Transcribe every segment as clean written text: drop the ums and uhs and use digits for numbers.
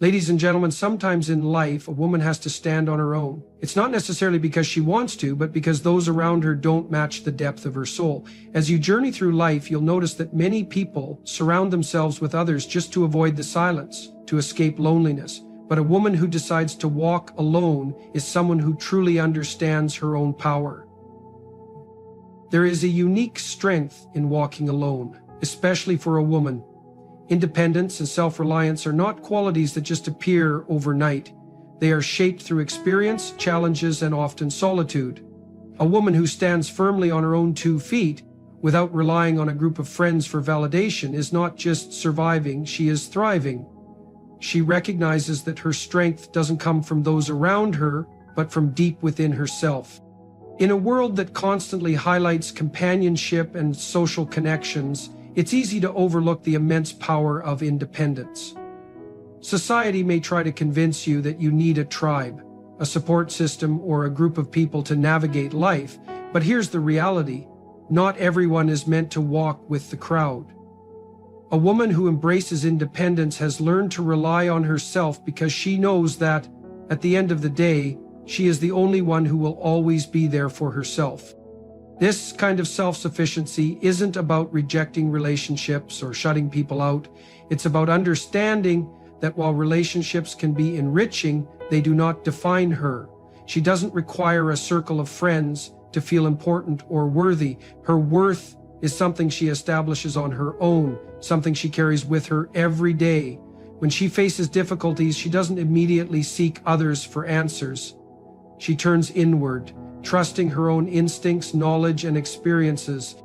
Ladies and gentlemen, sometimes in life, a woman has to stand on her own. It's not necessarily because she wants to, but because those around her don't match the depth of her soul. As you journey through life, you'll notice that many people surround themselves with others just to avoid the silence, to escape loneliness. But a woman who decides to walk alone is someone who truly understands her own power. There is a unique strength in walking alone, especially for a woman. Independence and self-reliance are not qualities that just appear overnight. They are shaped through experience, challenges, and often solitude. A woman who stands firmly on her own 2 feet, without relying on a group of friends for validation, is not just surviving, she is thriving. She recognizes that her strength doesn't come from those around her, but from deep within herself. In a world that constantly highlights companionship and social connections, it's easy to overlook the immense power of independence. Society may try to convince you that you need a tribe, a support system, or a group of people to navigate life, but here's the reality: not everyone is meant to walk with the crowd. A woman who embraces independence has learned to rely on herself because she knows that, at the end of the day, she is the only one who will always be there for herself. This kind of self-sufficiency isn't about rejecting relationships or shutting people out. It's about understanding that while relationships can be enriching, they do not define her. She doesn't require a circle of friends to feel important or worthy. Her worth is something she establishes on her own, something she carries with her every day. When she faces difficulties, she doesn't immediately seek others for answers. She turns inward, trusting her own instincts, knowledge, and experiences.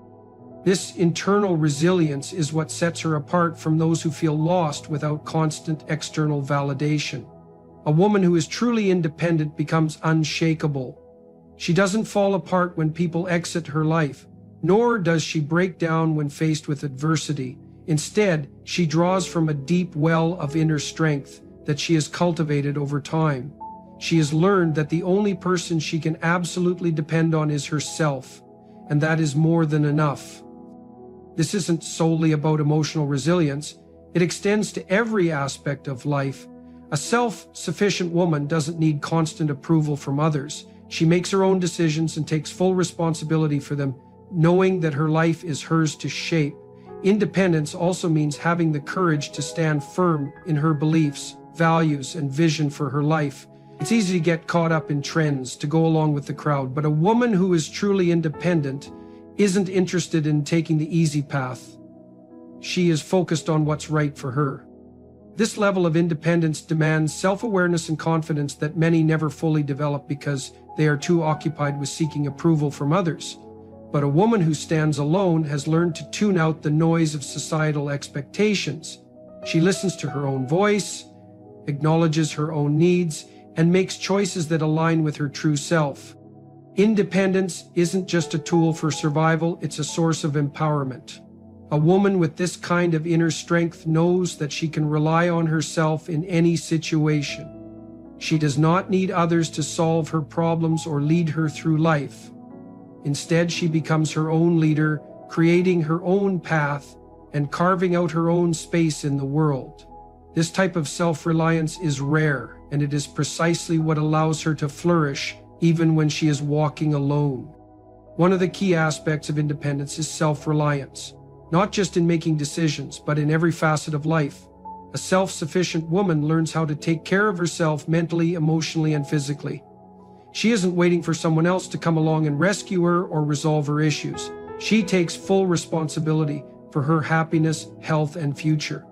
This internal resilience is what sets her apart from those who feel lost without constant external validation. A woman who is truly independent becomes unshakable. She doesn't fall apart when people exit her life, nor does she break down when faced with adversity. Instead, she draws from a deep well of inner strength that she has cultivated over time. She has learned that the only person she can absolutely depend on is herself, and that is more than enough. This isn't solely about emotional resilience. It extends to every aspect of life. A self-sufficient woman doesn't need constant approval from others. She makes her own decisions and takes full responsibility for them, knowing that her life is hers to shape. Independence also means having the courage to stand firm in her beliefs, values, and vision for her life. It's easy to get caught up in trends, to go along with the crowd, but a woman who is truly independent isn't interested in taking the easy path. She is focused on what's right for her. This level of independence demands self-awareness and confidence that many never fully develop because they are too occupied with seeking approval from others. But a woman who stands alone has learned to tune out the noise of societal expectations. She listens to her own voice, acknowledges her own needs, and makes choices that align with her true self. Independence isn't just a tool for survival, it's a source of empowerment. A woman with this kind of inner strength knows that she can rely on herself in any situation. She does not need others to solve her problems or lead her through life. Instead, she becomes her own leader, creating her own path and carving out her own space in the world. This type of self-reliance is rare, and it is precisely what allows her to flourish even when she is walking alone. One of the key aspects of independence is self-reliance, not just in making decisions, but in every facet of life. A self-sufficient woman learns how to take care of herself mentally, emotionally, and physically. She isn't waiting for someone else to come along and rescue her or resolve her issues. She takes full responsibility for her happiness, health, and future.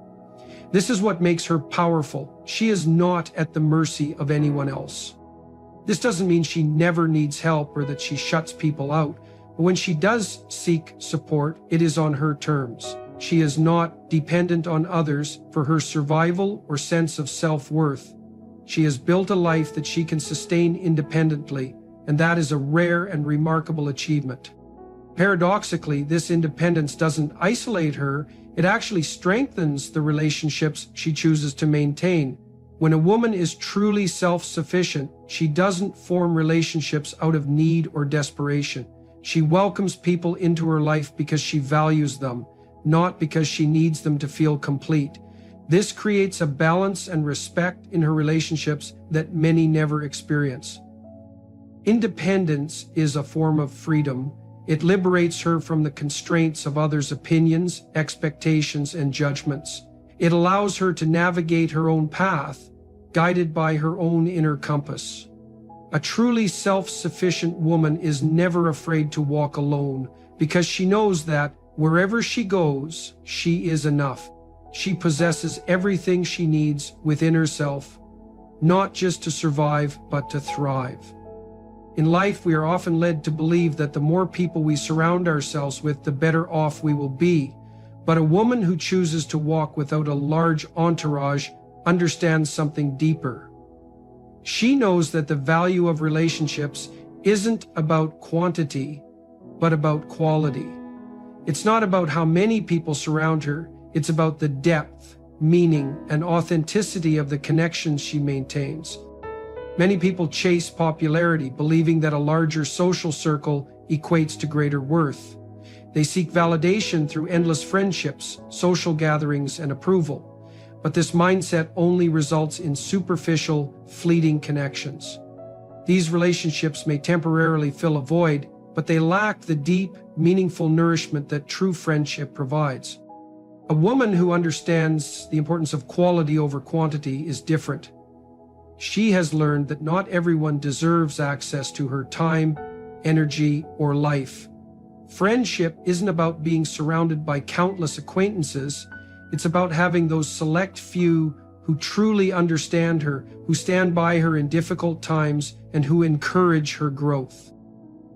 This is what makes her powerful. She is not at the mercy of anyone else. This doesn't mean she never needs help or that she shuts people out. But when she does seek support, it is on her terms. She is not dependent on others for her survival or sense of self-worth. She has built a life that she can sustain independently, and that is a rare and remarkable achievement. Paradoxically, this independence doesn't isolate her, it actually strengthens the relationships she chooses to maintain. When a woman is truly self-sufficient, she doesn't form relationships out of need or desperation. She welcomes people into her life because she values them, not because she needs them to feel complete. This creates a balance and respect in her relationships that many never experience. Independence is a form of freedom. It liberates her from the constraints of others' opinions, expectations, and judgments. It allows her to navigate her own path, guided by her own inner compass. A truly self-sufficient woman is never afraid to walk alone because she knows that wherever she goes, she is enough. She possesses everything she needs within herself, not just to survive, but to thrive. In life, we are often led to believe that the more people we surround ourselves with, the better off we will be. But a woman who chooses to walk without a large entourage understands something deeper. She knows that the value of relationships isn't about quantity, but about quality. It's not about how many people surround her, it's about the depth, meaning, and authenticity of the connections she maintains. Many people chase popularity, believing that a larger social circle equates to greater worth. They seek validation through endless friendships, social gatherings, and approval. But this mindset only results in superficial, fleeting connections. These relationships may temporarily fill a void, but they lack the deep, meaningful nourishment that true friendship provides. A woman who understands the importance of quality over quantity is different. She has learned that not everyone deserves access to her time, energy, or life. Friendship isn't about being surrounded by countless acquaintances. It's about having those select few who truly understand her, who stand by her in difficult times, and who encourage her growth.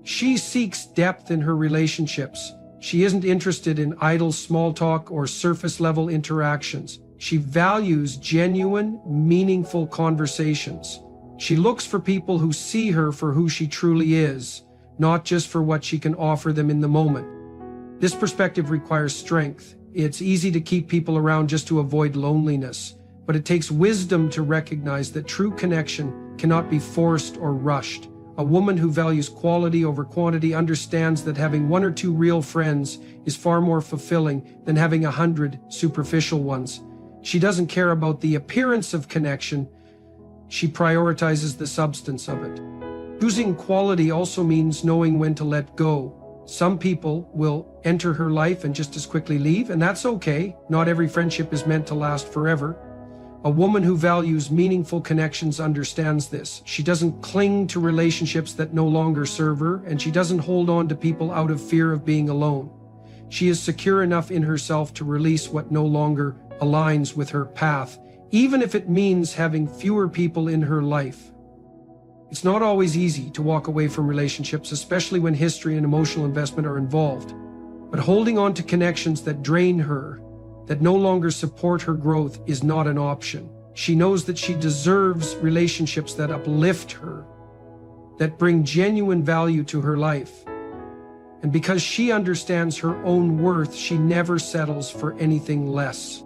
She seeks depth in her relationships. She isn't interested in idle small talk or surface-level interactions. She values genuine, meaningful conversations. She looks for people who see her for who she truly is, not just for what she can offer them in the moment. This perspective requires strength. It's easy to keep people around just to avoid loneliness, but it takes wisdom to recognize that true connection cannot be forced or rushed. A woman who values quality over quantity understands that having one or two real friends is far more fulfilling than having 100 superficial ones. She doesn't care about the appearance of connection. She prioritizes the substance of it. Choosing quality also means knowing when to let go. Some people will enter her life and just as quickly leave, and that's okay. Not every friendship is meant to last forever. A woman who values meaningful connections understands this. She doesn't cling to relationships that no longer serve her, and she doesn't hold on to people out of fear of being alone. She is secure enough in herself to release what no longer aligns with her path, even if it means having fewer people in her life. It's not always easy to walk away from relationships, especially when history and emotional investment are involved. But holding on to connections that drain her, that no longer support her growth, is not an option. She knows that she deserves relationships that uplift her, that bring genuine value to her life. And because she understands her own worth, she never settles for anything less.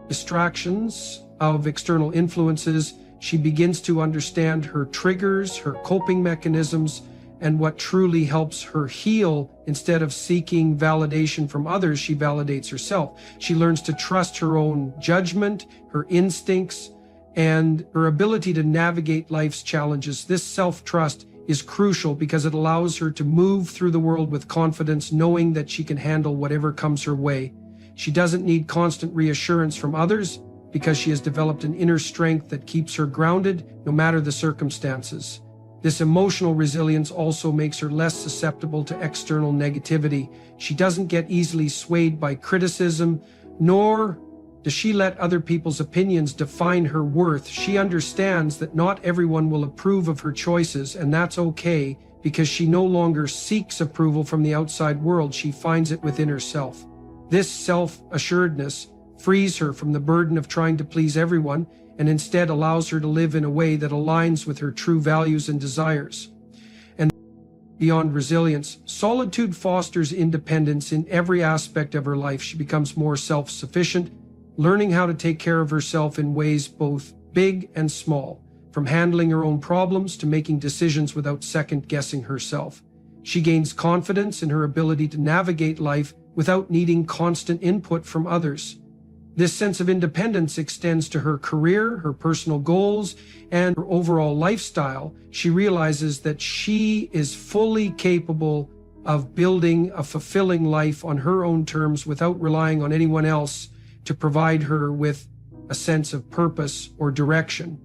Distractions of external influences, she begins to understand her triggers, her coping mechanisms, and what truly helps her heal. Instead of seeking validation from others, she validates herself. She learns to trust her own judgment, her instincts, and her ability to navigate life's challenges. This self-trust is crucial because it allows her to move through the world with confidence, knowing that she can handle whatever comes her way. She doesn't need constant reassurance from others because she has developed an inner strength that keeps her grounded no matter the circumstances. This emotional resilience also makes her less susceptible to external negativity. She doesn't get easily swayed by criticism, nor does she let other people's opinions define her worth. She understands that not everyone will approve of her choices, and that's okay because she no longer seeks approval from the outside world. She finds it within herself. This self-assuredness frees her from the burden of trying to please everyone and instead allows her to live in a way that aligns with her true values and desires. And beyond resilience, solitude fosters independence in every aspect of her life. She becomes more self-sufficient, learning how to take care of herself in ways both big and small, from handling her own problems to making decisions without second-guessing herself. She gains confidence in her ability to navigate life without needing constant input from others. This sense of independence extends to her career, her personal goals, and her overall lifestyle. She realizes that she is fully capable of building a fulfilling life on her own terms without relying on anyone else to provide her with a sense of purpose or direction.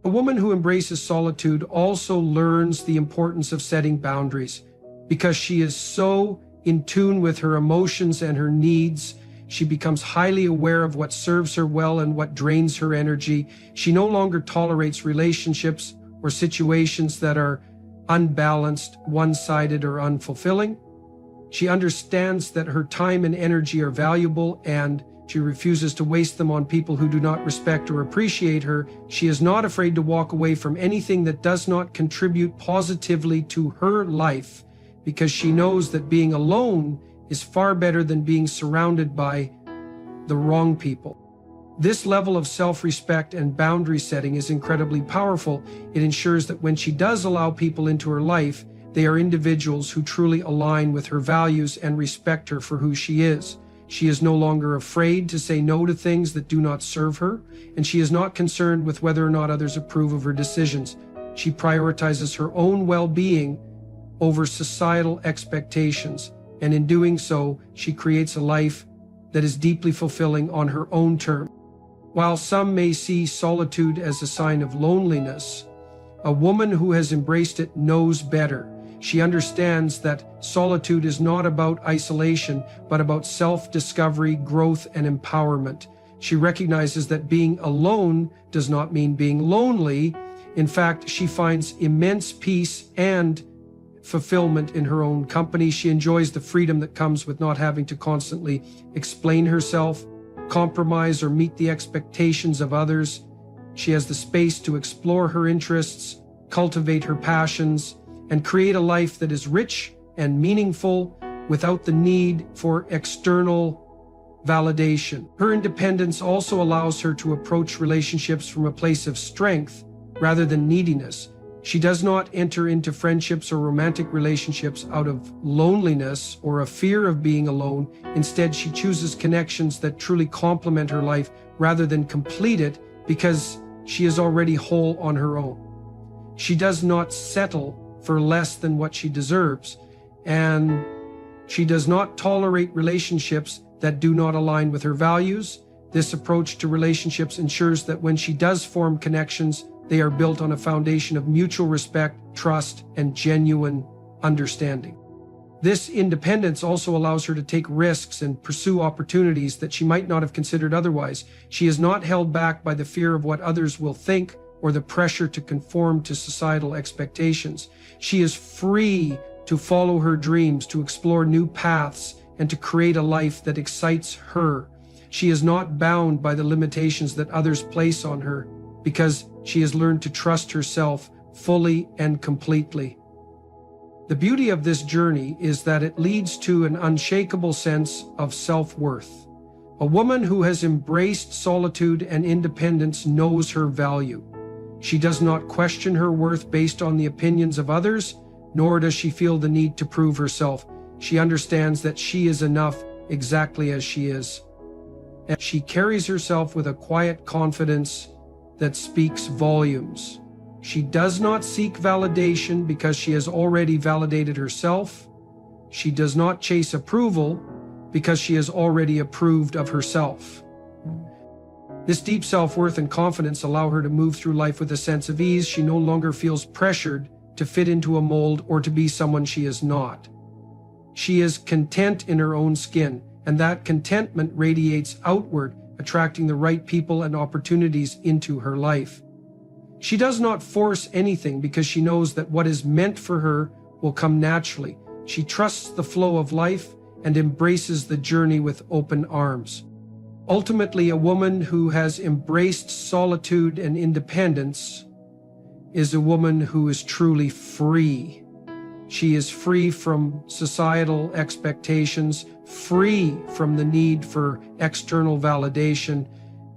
A woman who embraces solitude also learns the importance of setting boundaries. Because she is so in tune with her emotions and her needs, she becomes highly aware of what serves her well and what drains her energy. She no longer tolerates relationships or situations that are unbalanced, one-sided, or unfulfilling. She understands that her time and energy are valuable, and she refuses to waste them on people who do not respect or appreciate her. She is not afraid to walk away from anything that does not contribute positively to her life, because she knows that being alone is far better than being surrounded by the wrong people. This level of self-respect and boundary setting is incredibly powerful. It ensures that when she does allow people into her life, they are individuals who truly align with her values and respect her for who she is. She is no longer afraid to say no to things that do not serve her, and she is not concerned with whether or not others approve of her decisions. She prioritizes her own well-being over societal expectations, and in doing so, she creates a life that is deeply fulfilling on her own terms. While some may see solitude as a sign of loneliness, a woman who has embraced it knows better. She understands that solitude is not about isolation, but about self-discovery, growth, and empowerment. She recognizes that being alone does not mean being lonely. In fact, she finds immense peace and fulfillment in her own company. She enjoys the freedom that comes with not having to constantly explain herself, compromise, or meet the expectations of others. She has the space to explore her interests, cultivate her passions, and create a life that is rich and meaningful without the need for external validation. Her independence also allows her to approach relationships from a place of strength rather than neediness. She does not enter into friendships or romantic relationships out of loneliness or a fear of being alone. Instead, she chooses connections that truly complement her life rather than complete it, because she is already whole on her own. She does not settle for less than what she deserves, and she does not tolerate relationships that do not align with her values. This approach to relationships ensures that when she does form connections, they are built on a foundation of mutual respect, trust, and genuine understanding. This independence also allows her to take risks and pursue opportunities that she might not have considered otherwise. She is not held back by the fear of what others will think or the pressure to conform to societal expectations. She is free to follow her dreams, to explore new paths, and to create a life that excites her. She is not bound by the limitations that others place on her, because she has learned to trust herself fully and completely. The beauty of this journey is that it leads to an unshakable sense of self-worth. A woman who has embraced solitude and independence knows her value. She does not question her worth based on the opinions of others, nor does she feel the need to prove herself. She understands that she is enough exactly as she is. And she carries herself with a quiet confidence that speaks volumes. She does not seek validation because she has already validated herself. She does not chase approval because she has already approved of herself. This deep self-worth and confidence allow her to move through life with a sense of ease. She no longer feels pressured to fit into a mold or to be someone she is not. She is content in her own skin, and that contentment radiates outward, attracting the right people and opportunities into her life. She does not force anything because she knows that what is meant for her will come naturally. She trusts the flow of life and embraces the journey with open arms. Ultimately, a woman who has embraced solitude and independence is a woman who is truly free. She is free from societal expectations, free from the need for external validation,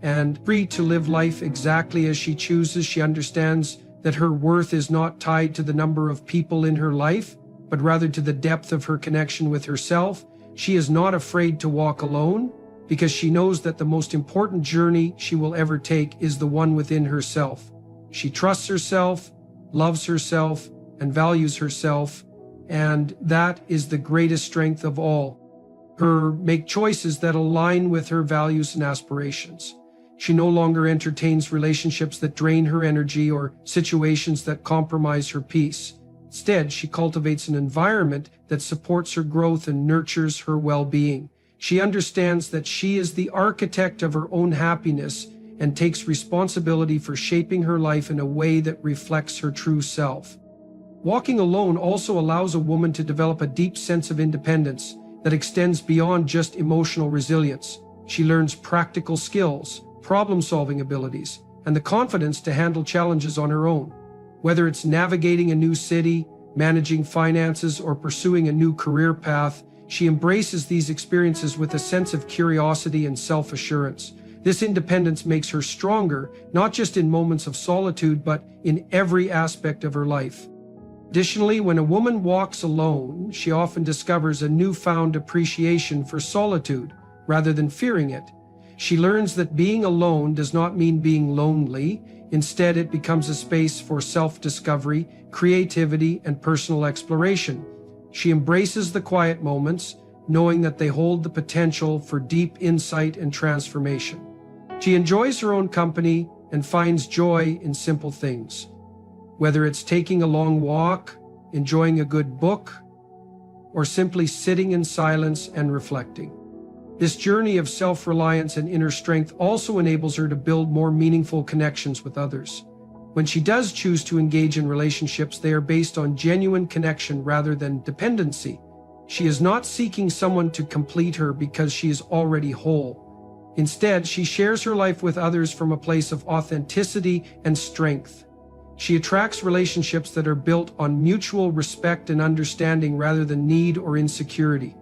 and free to live life exactly as she chooses. She understands that her worth is not tied to the number of people in her life, but rather to the depth of her connection with herself. She is not afraid to walk alone, because she knows that the most important journey she will ever take is the one within herself. She trusts herself, loves herself, and values herself, and that is the greatest strength of all. Her make choices that align with her values and aspirations. She no longer entertains relationships that drain her energy or situations that compromise her peace. Instead, she cultivates an environment that supports her growth and nurtures her well-being. She understands that she is the architect of her own happiness and takes responsibility for shaping her life in a way that reflects her true self. Walking alone also allows a woman to develop a deep sense of independence that extends beyond just emotional resilience. She learns practical skills, problem-solving abilities, and the confidence to handle challenges on her own. Whether it's navigating a new city, managing finances, or pursuing a new career path, she embraces these experiences with a sense of curiosity and self-assurance. This independence makes her stronger, not just in moments of solitude, but in every aspect of her life. Additionally, when a woman walks alone, she often discovers a newfound appreciation for solitude rather than fearing it. She learns that being alone does not mean being lonely. Instead, it becomes a space for self-discovery, creativity, and personal exploration. She embraces the quiet moments, knowing that they hold the potential for deep insight and transformation. She enjoys her own company and finds joy in simple things. Whether it's taking a long walk, enjoying a good book, or simply sitting in silence and reflecting. This journey of self-reliance and inner strength also enables her to build more meaningful connections with others. When she does choose to engage in relationships, they are based on genuine connection rather than dependency. She is not seeking someone to complete her because she is already whole. Instead, she shares her life with others from a place of authenticity and strength. She attracts relationships that are built on mutual respect and understanding rather than need or insecurity.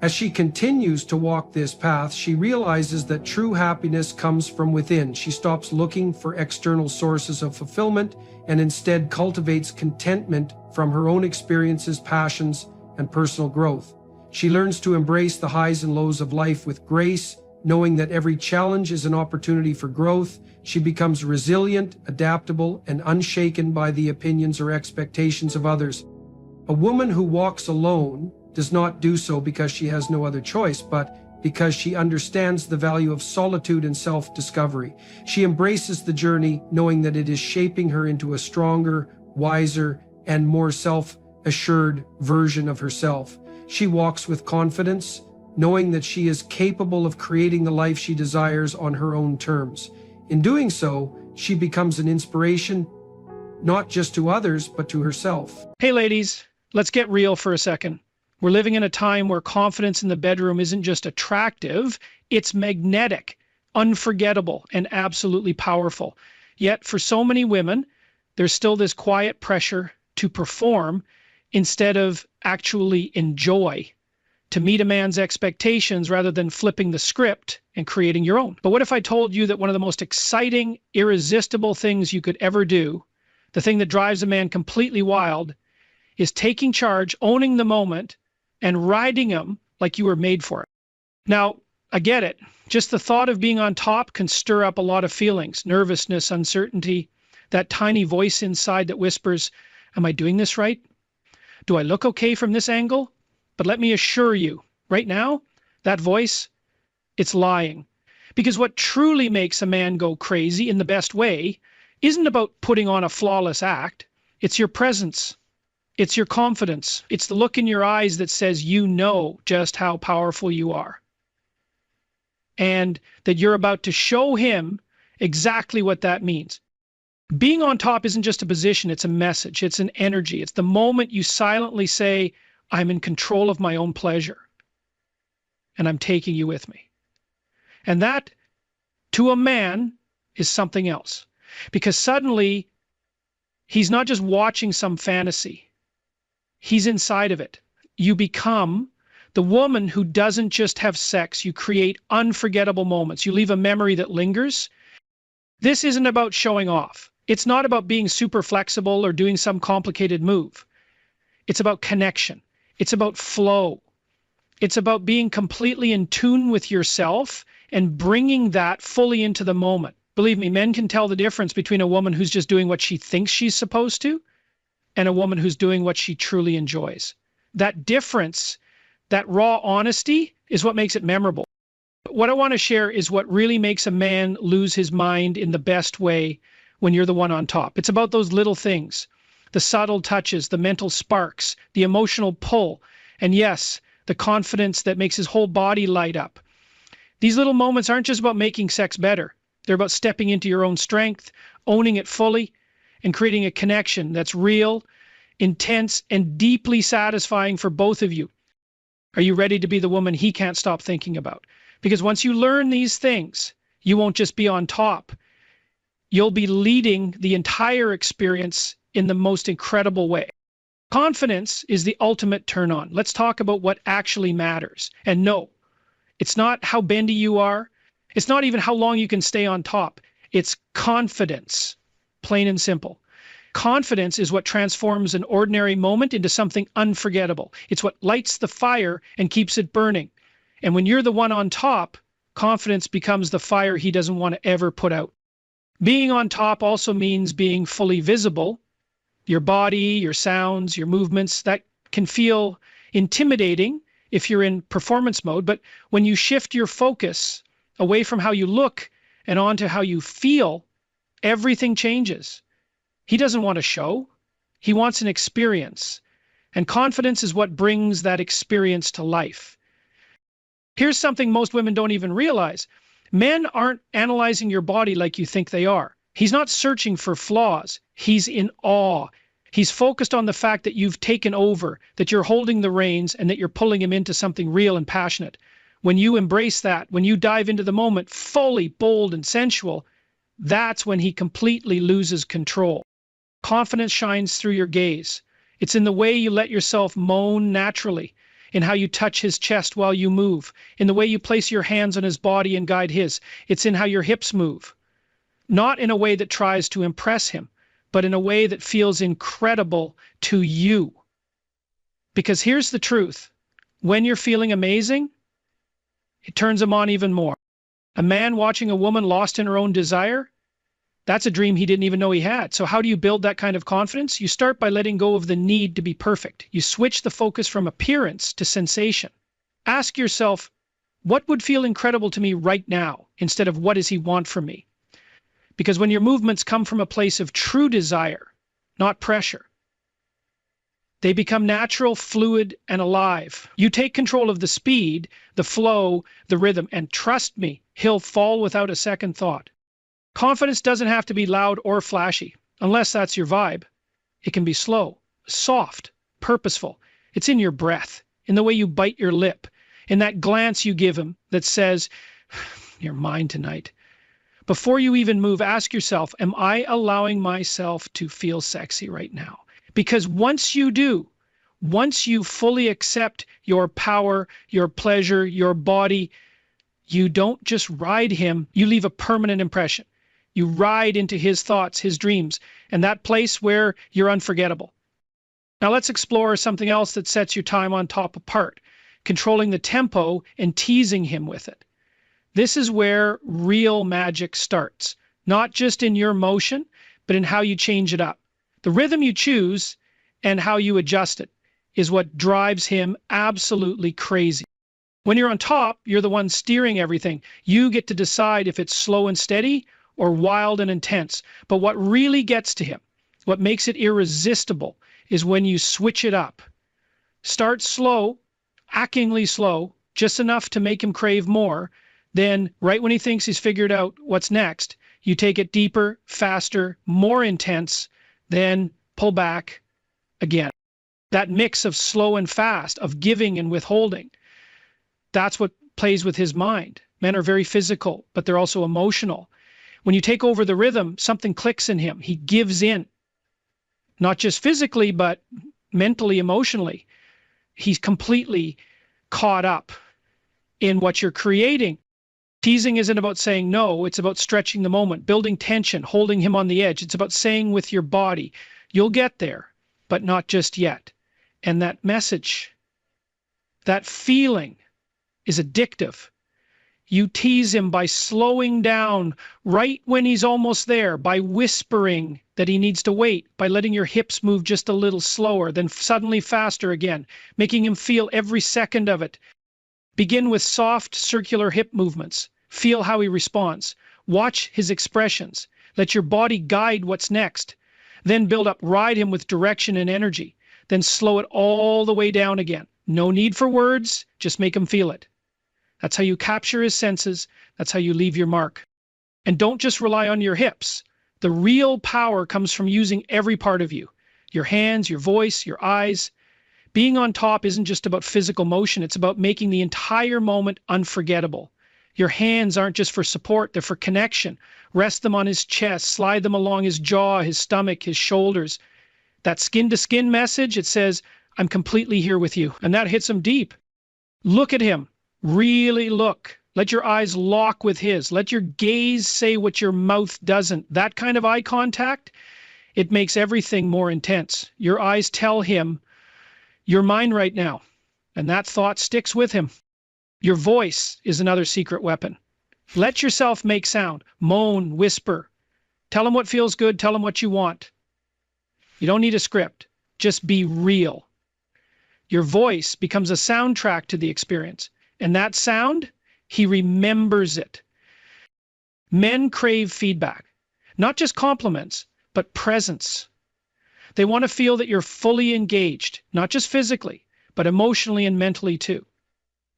As she continues to walk this path, she realizes that true happiness comes from within. She stops looking for external sources of fulfillment and instead cultivates contentment from her own experiences, passions, and personal growth. She learns to embrace the highs and lows of life with grace, knowing that every challenge is an opportunity for growth. She becomes resilient, adaptable, and unshaken by the opinions or expectations of others. A woman who walks alone does not do so because she has no other choice, but because she understands the value of solitude and self-discovery. She embraces the journey, knowing that it is shaping her into a stronger, wiser, and more self-assured version of herself. She walks with confidence, knowing that she is capable of creating the life she desires on her own terms. In doing so, she becomes an inspiration, not just to others, but to herself. Hey ladies, let's get real for a second. We're living in a time where confidence in the bedroom isn't just attractive, it's magnetic, unforgettable, and absolutely powerful. Yet for so many women, there's still this quiet pressure to perform instead of actually enjoy, to meet a man's expectations rather than flipping the script and creating your own. But what if I told you that one of the most exciting, irresistible things you could ever do, the thing that drives a man completely wild, is taking charge, owning the moment, and riding him like you were made for it? Now, I get it. Just the thought of being on top can stir up a lot of feelings, nervousness, uncertainty, that tiny voice inside that whispers, am I doing this right? Do I look okay from this angle? But let me assure you, right now, that voice, it's lying. Because what truly makes a man go crazy in the best way isn't about putting on a flawless act. It's your presence. It's your confidence. It's the look in your eyes that says you know just how powerful you are. And that you're about to show him exactly what that means. Being on top isn't just a position, it's a message, it's an energy. It's the moment you silently say, I'm in control of my own pleasure. And I'm taking you with me. And that, to a man, is something else. Because suddenly, he's not just watching some fantasy. He's inside of it. You become the woman who doesn't just have sex. You create unforgettable moments. You leave a memory that lingers. This isn't about showing off. It's not about being super flexible or doing some complicated move. It's about connection. It's about flow. It's about being completely in tune with yourself and bringing that fully into the moment. Believe me, men can tell the difference between a woman who's just doing what she thinks she's supposed to and a woman who's doing what she truly enjoys. That difference, that raw honesty, is what makes it memorable. What I want to share is what really makes a man lose his mind in the best way when you're the one on top. It's about those little things, the subtle touches, the mental sparks, the emotional pull, and yes, the confidence that makes his whole body light up. These little moments aren't just about making sex better. They're about stepping into your own strength, owning it fully, and creating a connection that's real, intense, and deeply satisfying for both of you. Are you ready to be the woman he can't stop thinking about? Because once you learn these things, you won't just be on top. You'll be leading the entire experience in the most incredible way. Confidence is the ultimate turn on. Let's talk about what actually matters. And no, it's not how bendy you are. It's not even how long you can stay on top. It's confidence, plain and simple. Confidence is what transforms an ordinary moment into something unforgettable. It's what lights the fire and keeps it burning. And when you're the one on top, confidence becomes the fire he doesn't want to ever put out. Being on top also means being fully visible. Your body, your sounds, your movements, that can feel intimidating if you're in performance mode. But when you shift your focus away from how you look and onto how you feel, everything changes. He doesn't want a show. He wants an experience. And confidence is what brings that experience to life. Here's something most women don't even realize. Men aren't analyzing your body like you think they are. He's not searching for flaws. He's in awe. He's focused on the fact that you've taken over, that you're holding the reins, and that you're pulling him into something real and passionate. When you embrace that, when you dive into the moment fully bold and sensual, that's when he completely loses control. Confidence shines through your gaze. It's in the way you let yourself moan naturally, in how you touch his chest while you move, in the way you place your hands on his body and guide his. It's in how your hips move. Not in a way that tries to impress him, but in a way that feels incredible to you. Because here's the truth. When you're feeling amazing, it turns him on even more. A man watching a woman lost in her own desire, that's a dream he didn't even know he had. So how do you build that kind of confidence? You start by letting go of the need to be perfect. You switch the focus from appearance to sensation. Ask yourself, what would feel incredible to me right now, instead of what does he want from me? Because when your movements come from a place of true desire, not pressure, they become natural, fluid, and alive. You take control of the speed, the flow, the rhythm, and trust me, he'll fall without a second thought. Confidence doesn't have to be loud or flashy, unless that's your vibe. It can be slow, soft, purposeful. It's in your breath, in the way you bite your lip, in that glance you give him that says, "You're mine tonight." Before you even move, ask yourself, am I allowing myself to feel sexy right now? Because once you do, once you fully accept your power, your pleasure, your body, you don't just ride him, you leave a permanent impression. You ride into his thoughts, his dreams, and that place where you're unforgettable. Now let's explore something else that sets your time on top apart, controlling the tempo and teasing him with it. This is where real magic starts, not just in your motion, but in how you change it up. The rhythm you choose and how you adjust it is what drives him absolutely crazy. When you're on top, you're the one steering everything. You get to decide if it's slow and steady or wild and intense. But what really gets to him, what makes it irresistible, is when you switch it up. Start slow, achingly slow, just enough to make him crave more. Then, right when he thinks he's figured out what's next, you take it deeper, faster, more intense, then pull back again. That mix of slow and fast, of giving and withholding, that's what plays with his mind. Men are very physical, but they're also emotional. When you take over the rhythm, something clicks in him. He gives in, not just physically, but mentally, emotionally. He's completely caught up in what you're creating. Teasing isn't about saying no, it's about stretching the moment, building tension, holding him on the edge. It's about saying with your body, you'll get there, but not just yet. And that message, That feeling is addictive. You tease him by slowing down right when he's almost there, by whispering that he needs to wait, by letting your hips move just a little slower, then suddenly faster again, making him feel every second of it. Begin with soft circular hip movements. Feel how he responds. Watch his expressions. Let your body guide what's next. Then build up, ride him with direction and energy. Then slow it all the way down again. No need for words, just make him feel it. That's how you capture his senses. That's how you leave your mark. And don't just rely on your hips. The real power comes from using every part of you. Your hands, your voice, your eyes. Being on top isn't just about physical motion. It's about making the entire moment unforgettable. Your hands aren't just for support. They're for connection. Rest them on his chest. Slide them along his jaw, his stomach, his shoulders. That skin-to-skin message, it says, I'm completely here with you. And that hits him deep. Look at him. Really look. Let your eyes lock with his. Let your gaze say what your mouth doesn't. That kind of eye contact, it makes everything more intense. Your eyes tell him, you're mine right now. And that thought sticks with him. Your voice is another secret weapon. Let yourself make sound. Moan, whisper. Tell him what feels good. Tell him what you want. You don't need a script. Just be real. Your voice becomes a soundtrack to the experience. And that sound, he remembers it. Men crave feedback, not just compliments, but presence. They want to feel that you're fully engaged, not just physically, but emotionally and mentally too.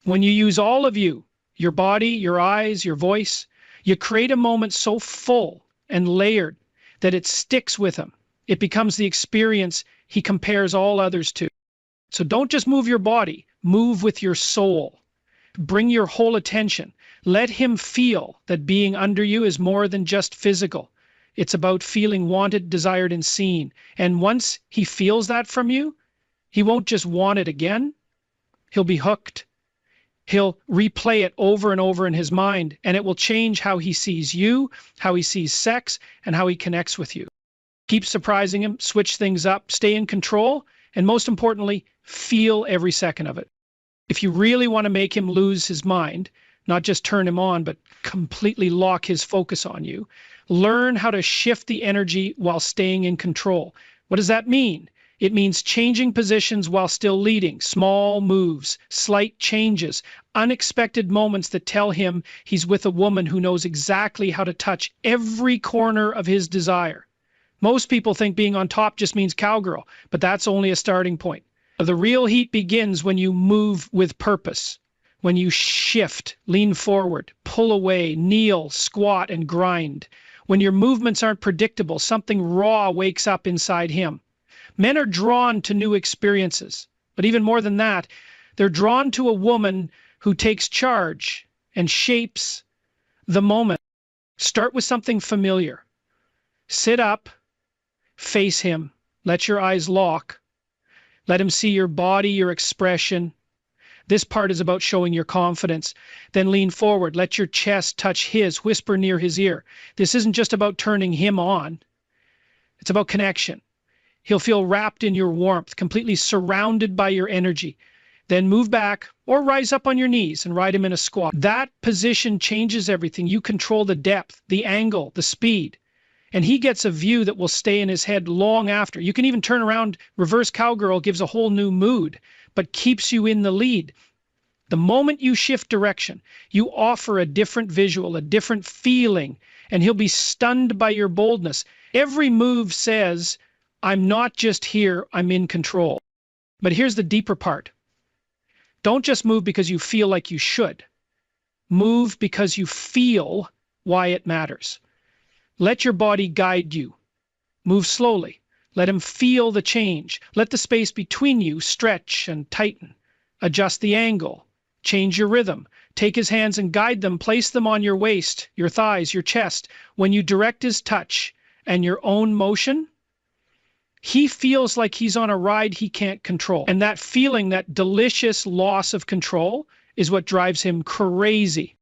When you use all of you, your body, your eyes, your voice, you create a moment so full and layered that it sticks with him. It becomes the experience he compares all others to. So don't just move your body, move with your soul. Bring your whole attention. Let him feel that being under you is more than just physical. It's about feeling wanted, desired, and seen. And once he feels that from you, he won't just want it again. He'll be hooked. He'll replay it over and over in his mind, and it will change how he sees you, how he sees sex, and how he connects with you. Keep surprising him, switch things up, stay in control, and most importantly, feel every second of it. If you really want to make him lose his mind, not just turn him on, but completely lock his focus on you, learn how to shift the energy while staying in control. What does that mean? It means changing positions while still leading, small moves, slight changes, unexpected moments that tell him he's with a woman who knows exactly how to touch every corner of his desire. Most people think being on top just means cowgirl, but that's only a starting point. The real heat begins when you move with purpose, when you shift, lean forward, pull away, kneel, squat, and grind. When your movements aren't predictable, something raw wakes up inside him. Men are drawn to new experiences, but even more than that, they're drawn to a woman who takes charge and shapes the moment. Start with something familiar. Sit up, face him, let your eyes lock. Let him see your body, your expression. This part is about showing your confidence. Then lean forward. Let your chest touch his. Whisper near his ear. This isn't just about turning him on. It's about connection. He'll feel wrapped in your warmth, completely surrounded by your energy. Then move back or rise up on your knees and ride him in a squat. That position changes everything. You control the depth, the angle, the speed. And he gets a view that will stay in his head long after. You can even turn around. Reverse cowgirl gives a whole new mood, but keeps you in the lead. The moment you shift direction, you offer a different visual, a different feeling, and he'll be stunned by your boldness. Every move says, I'm not just here, I'm in control. But here's the deeper part. Don't just move because you feel like you should. Move because you feel why it matters. Let your body guide you. Move slowly. Let him feel the change. Let the space between you stretch and tighten. Adjust the angle. Change your rhythm. Take his hands and guide them. Place them on your waist, your thighs, your chest. When you direct his touch and your own motion, he feels like he's on a ride he can't control. And that feeling, that delicious loss of control, is what drives him crazy.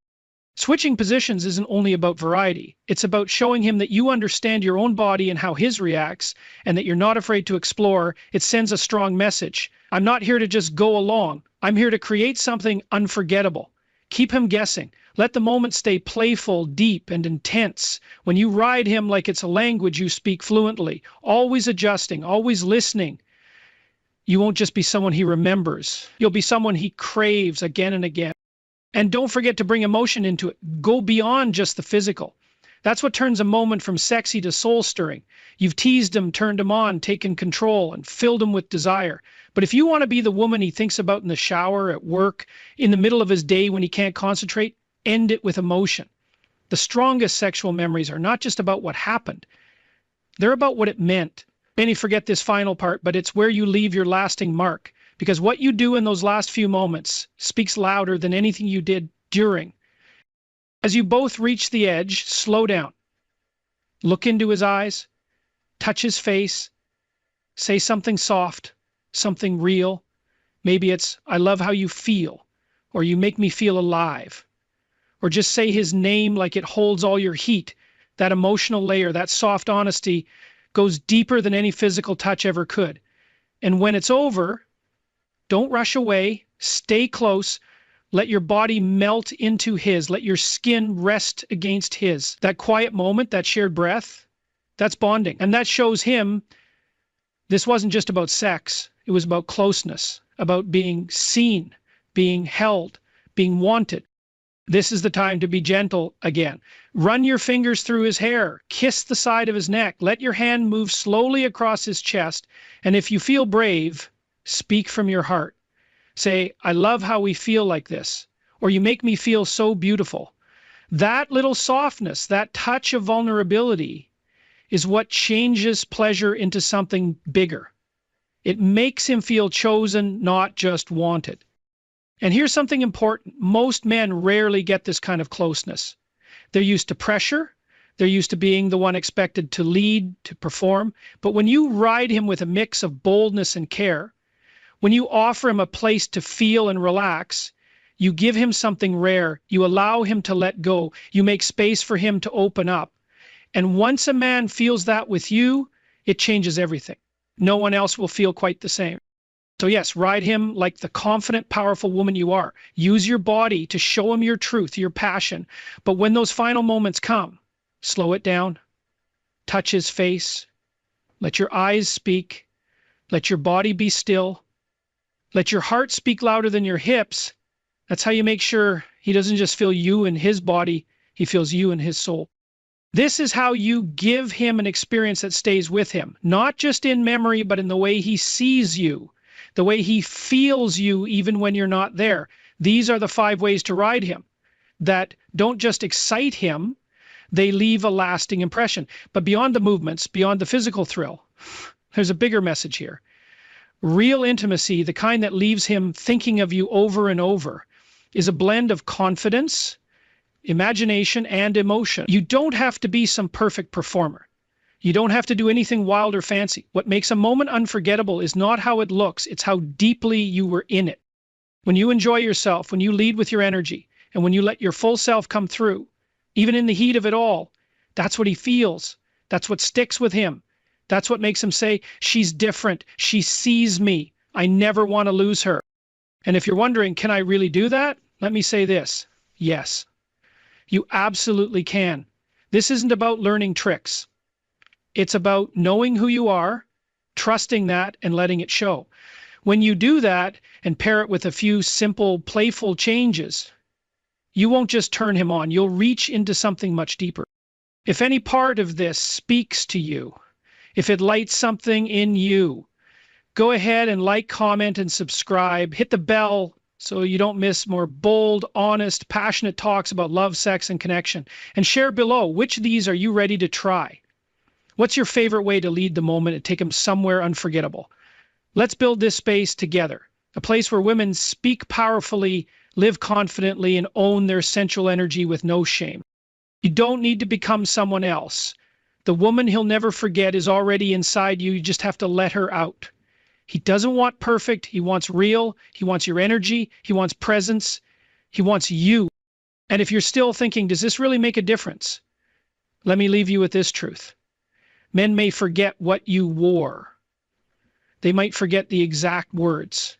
Switching positions isn't only about variety. It's about showing him that you understand your own body and how his reacts, and that you're not afraid to explore. It sends a strong message. I'm not here to just go along. I'm here to create something unforgettable. Keep him guessing. Let the moment stay playful, deep, and intense. When you ride him like it's a language you speak fluently, always adjusting, always listening, you won't just be someone he remembers. You'll be someone he craves again and again. And don't forget to bring emotion into it. Go beyond just the physical. That's what turns a moment from sexy to soul-stirring. You've teased him, turned him on, taken control, and filled him with desire. But if you want to be the woman he thinks about in the shower, at work, in the middle of his day when he can't concentrate, end it with emotion. The strongest sexual memories are not just about what happened. They're about what it meant. Many forget this final part, but it's where you leave your lasting mark. Because what you do in those last few moments speaks louder than anything you did during. As you both reach the edge, slow down. Look into his eyes, touch his face, say something soft, something real. Maybe it's, I love how you feel, or you make me feel alive. Or just say his name like it holds all your heat. That emotional layer, that soft honesty goes deeper than any physical touch ever could. And when it's over, don't rush away. Stay close. Let your body melt into his. Let your skin rest against his. That quiet moment, that shared breath, that's bonding. And that shows him this wasn't just about sex. It was about closeness, about being seen, being held, being wanted. This is the time to be gentle again. Run your fingers through his hair. Kiss the side of his neck. Let your hand move slowly across his chest. And if you feel brave, speak from your heart. Say, I love how we feel like this, or you make me feel so beautiful. That little softness, that touch of vulnerability is what changes pleasure into something bigger. It makes him feel chosen, not just wanted. And here's something important. Most men rarely get this kind of closeness. They're used to pressure. They're used to being the one expected to lead, to perform. But when you ride him with a mix of boldness and care, when you offer him a place to feel and relax, you give him something rare. You allow him to let go. You make space for him to open up. And once a man feels that with you, it changes everything. No one else will feel quite the same. So yes, ride him like the confident, powerful woman you are. Use your body to show him your truth, your passion. But when those final moments come, slow it down. Touch his face. Let your eyes speak. Let your body be still. Let your heart speak louder than your hips. That's how you make sure he doesn't just feel you in his body, he feels you in his soul. This is how you give him an experience that stays with him, not just in memory, but in the way he sees you, the way he feels you even when you're not there. These are the 5 ways to ride him that don't just excite him, they leave a lasting impression. But beyond the movements, beyond the physical thrill, there's a bigger message here. Real intimacy, the kind that leaves him thinking of you over and over, is a blend of confidence, imagination, and emotion. You don't have to be some perfect performer. You don't have to do anything wild or fancy. What makes a moment unforgettable is not how it looks, it's how deeply you were in it. When you enjoy yourself, when you lead with your energy, and when you let your full self come through, even in the heat of it all, that's what he feels. That's what sticks with him. That's what makes him say, she's different. She sees me. I never want to lose her. And if you're wondering, can I really do that? Let me say this. Yes, you absolutely can. This isn't about learning tricks. It's about knowing who you are, trusting that, and letting it show. When you do that and pair it with a few simple, playful changes, you won't just turn him on. You'll reach into something much deeper. If any part of this speaks to you, if it lights something in you, go ahead and like, comment, and subscribe. Hit the bell so you don't miss more bold, honest, passionate talks about love, sex, and connection. And share below, which of these are you ready to try? What's your favorite way to lead the moment and take them somewhere unforgettable? Let's build this space together, a place where women speak powerfully, live confidently, and own their sensual energy with no shame. You don't need to become someone else. The woman he'll never forget is already inside you. You just have to let her out. He doesn't want perfect. He wants real. He wants your energy. He wants presence. He wants you. And if you're still thinking, does this really make a difference? Let me leave you with this truth. Men may forget what you wore. They might forget the exact words,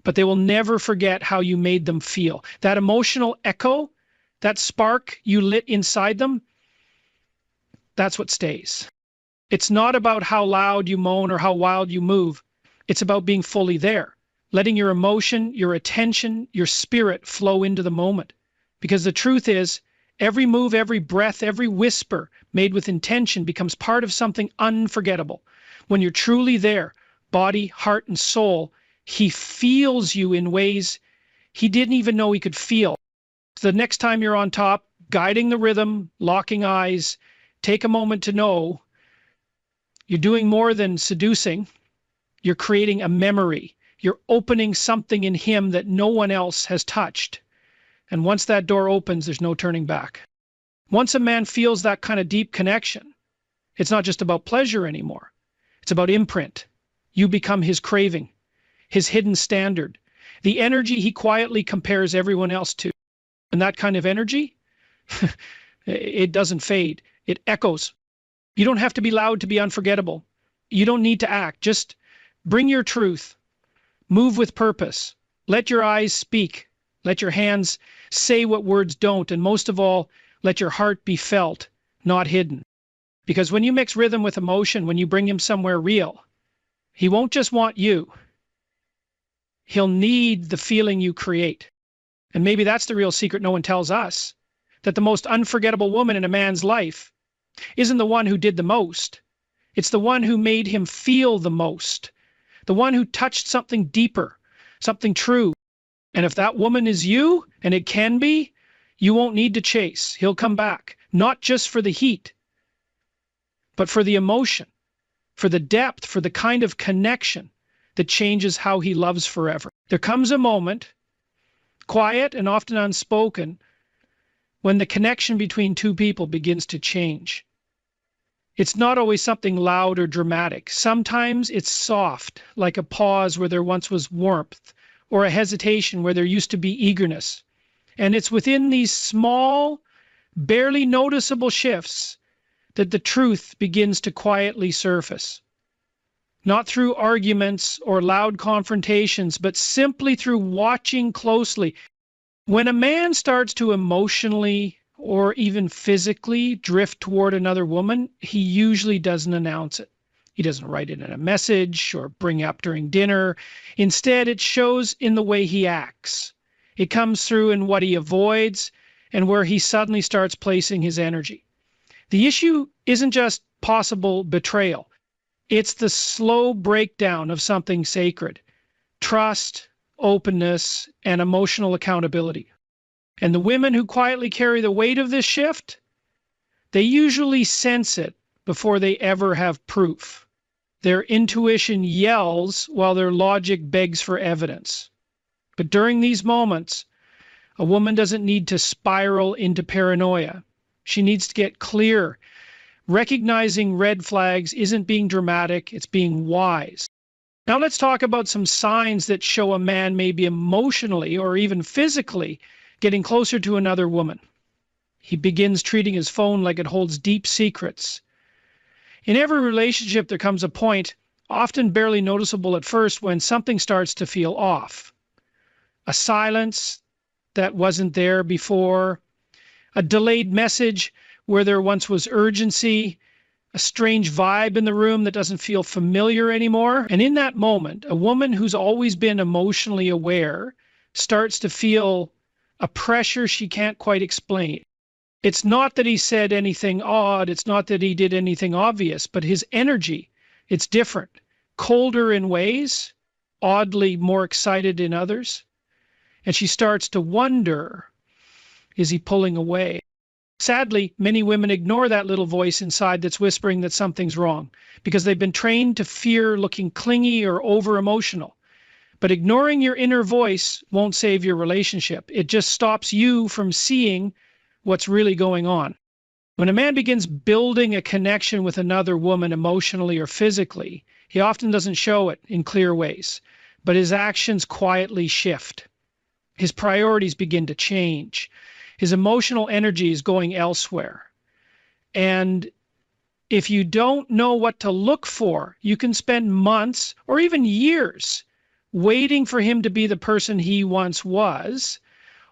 but they will never forget how you made them feel. That emotional echo, that spark you lit inside them, that's what stays. It's not about how loud you moan or how wild you move. It's about being fully there, letting your emotion, your attention, your spirit flow into the moment. Because the truth is, every move, every breath, every whisper made with intention becomes part of something unforgettable. When you're truly there, body, heart, and soul, he feels you in ways he didn't even know he could feel. So the next time you're on top, guiding the rhythm, locking eyes, take a moment to know you're doing more than seducing. You're creating a memory. You're opening something in him that no one else has touched. And once that door opens, there's no turning back. Once a man feels that kind of deep connection, it's not just about pleasure anymore. It's about imprint. You become his craving, his hidden standard, the energy he quietly compares everyone else to. And that kind of energy, it doesn't fade. It echoes. You don't have to be loud to be unforgettable. You don't need to act. Just bring your truth. Move with purpose. Let your eyes speak. Let your hands say what words don't. And most of all, let your heart be felt, not hidden. Because when you mix rhythm with emotion, when you bring him somewhere real, he won't just want you. He'll need the feeling you create. And maybe that's the real secret no one tells us, that the most unforgettable woman in a man's life isn't the one who did the most. It's the one who made him feel the most, the one who touched something deeper, something true. And if that woman is you, and it can be, you won't need to chase. He'll come back, not just for the heat, but for the emotion, for the depth, for the kind of connection that changes how he loves forever. There comes a moment, quiet and often unspoken, when the connection between two people begins to change. It's not always something loud or dramatic. Sometimes it's soft, like a pause where there once was warmth, or a hesitation where there used to be eagerness. And it's within these small, barely noticeable shifts that the truth begins to quietly surface. Not through arguments or loud confrontations, but simply through watching closely. When a man starts to emotionally or even physically drift toward another woman, he usually doesn't announce it. He doesn't write it in a message or bring it up during dinner. Instead, it shows in the way he acts. It comes through in what he avoids and where he suddenly starts placing his energy. The issue isn't just possible betrayal. It's the slow breakdown of something sacred: trust, openness, and emotional accountability. And the women who quietly carry the weight of this shift, they usually sense it before they ever have proof. Their intuition yells while their logic begs for evidence. But during these moments, a woman doesn't need to spiral into paranoia. She needs to get clear. Recognizing red flags isn't being dramatic, it's being wise. Now let's talk about some signs that show a man may be emotionally or even physically getting closer to another woman. He begins treating his phone like it holds deep secrets. In every relationship, there comes a point, often barely noticeable at first, when something starts to feel off. A silence that wasn't there before, a delayed message where there once was urgency, a strange vibe in the room that doesn't feel familiar anymore. And in that moment, a woman who's always been emotionally aware starts to feel a pressure she can't quite explain. It's not that he said anything odd, it's not that he did anything obvious, but his energy, it's different. Colder in ways, oddly more excited in others. And she starts to wonder, is he pulling away? Sadly, many women ignore that little voice inside that's whispering that something's wrong, because they've been trained to fear looking clingy or over-emotional. But ignoring your inner voice won't save your relationship. It just stops you from seeing what's really going on. When a man begins building a connection with another woman emotionally or physically, he often doesn't show it in clear ways, but his actions quietly shift. His priorities begin to change. His emotional energy is going elsewhere. And if you don't know what to look for, you can spend months or even years waiting for him to be the person he once was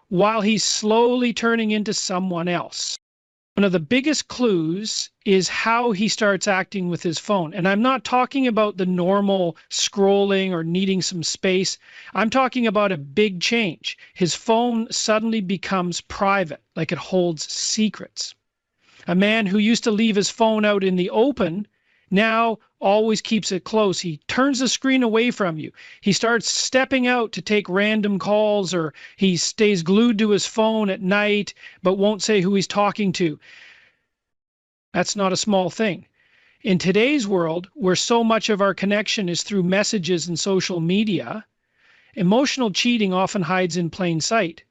while he's slowly turning into someone else. One of the biggest clues is how he starts acting with his phone. And I'm not talking about the normal scrolling or needing some space. I'm talking about a big change. His phone suddenly becomes private, like it holds secrets. A man who used to leave his phone out in the open now always keeps it close. He turns the screen away from you. He starts stepping out to take random calls, or he stays glued to his phone at night but won't say who he's talking to. That's not a small thing. In today's world, where so much of our connection is through messages and social media, emotional cheating often hides in plain sight.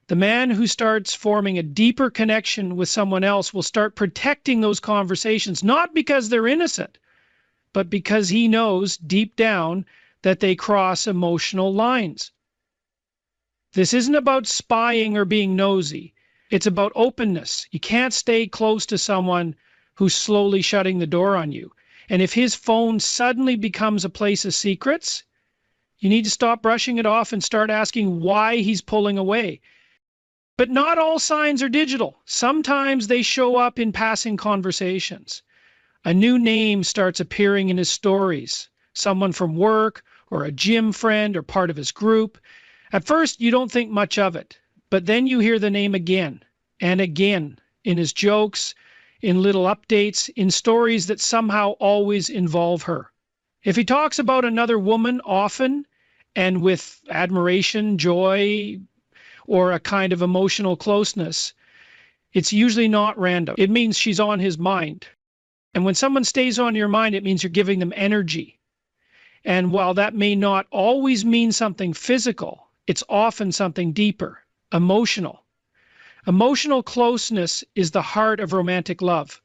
The man who starts forming a deeper connection with someone else will start protecting those conversations, not because they're innocent, but because he knows deep down that they cross emotional lines. This isn't about spying or being nosy. It's about openness. You can't stay close to someone who's slowly shutting the door on you. And if his phone suddenly becomes a place of secrets, you need to stop brushing it off and start asking why he's pulling away. But not all signs are digital. Sometimes they show up in passing conversations. A new name starts appearing in his stories, someone from work or a gym friend or part of his group. At first, you don't think much of it, but then you hear the name again and again in his jokes, in little updates, in stories that somehow always involve her. If he talks about another woman often and with admiration, joy, or a kind of emotional closeness, it's usually not random. It means she's on his mind. And when someone stays on your mind, it means you're giving them energy. And while that may not always mean something physical, it's often something deeper, emotional. Emotional closeness is the heart of romantic love.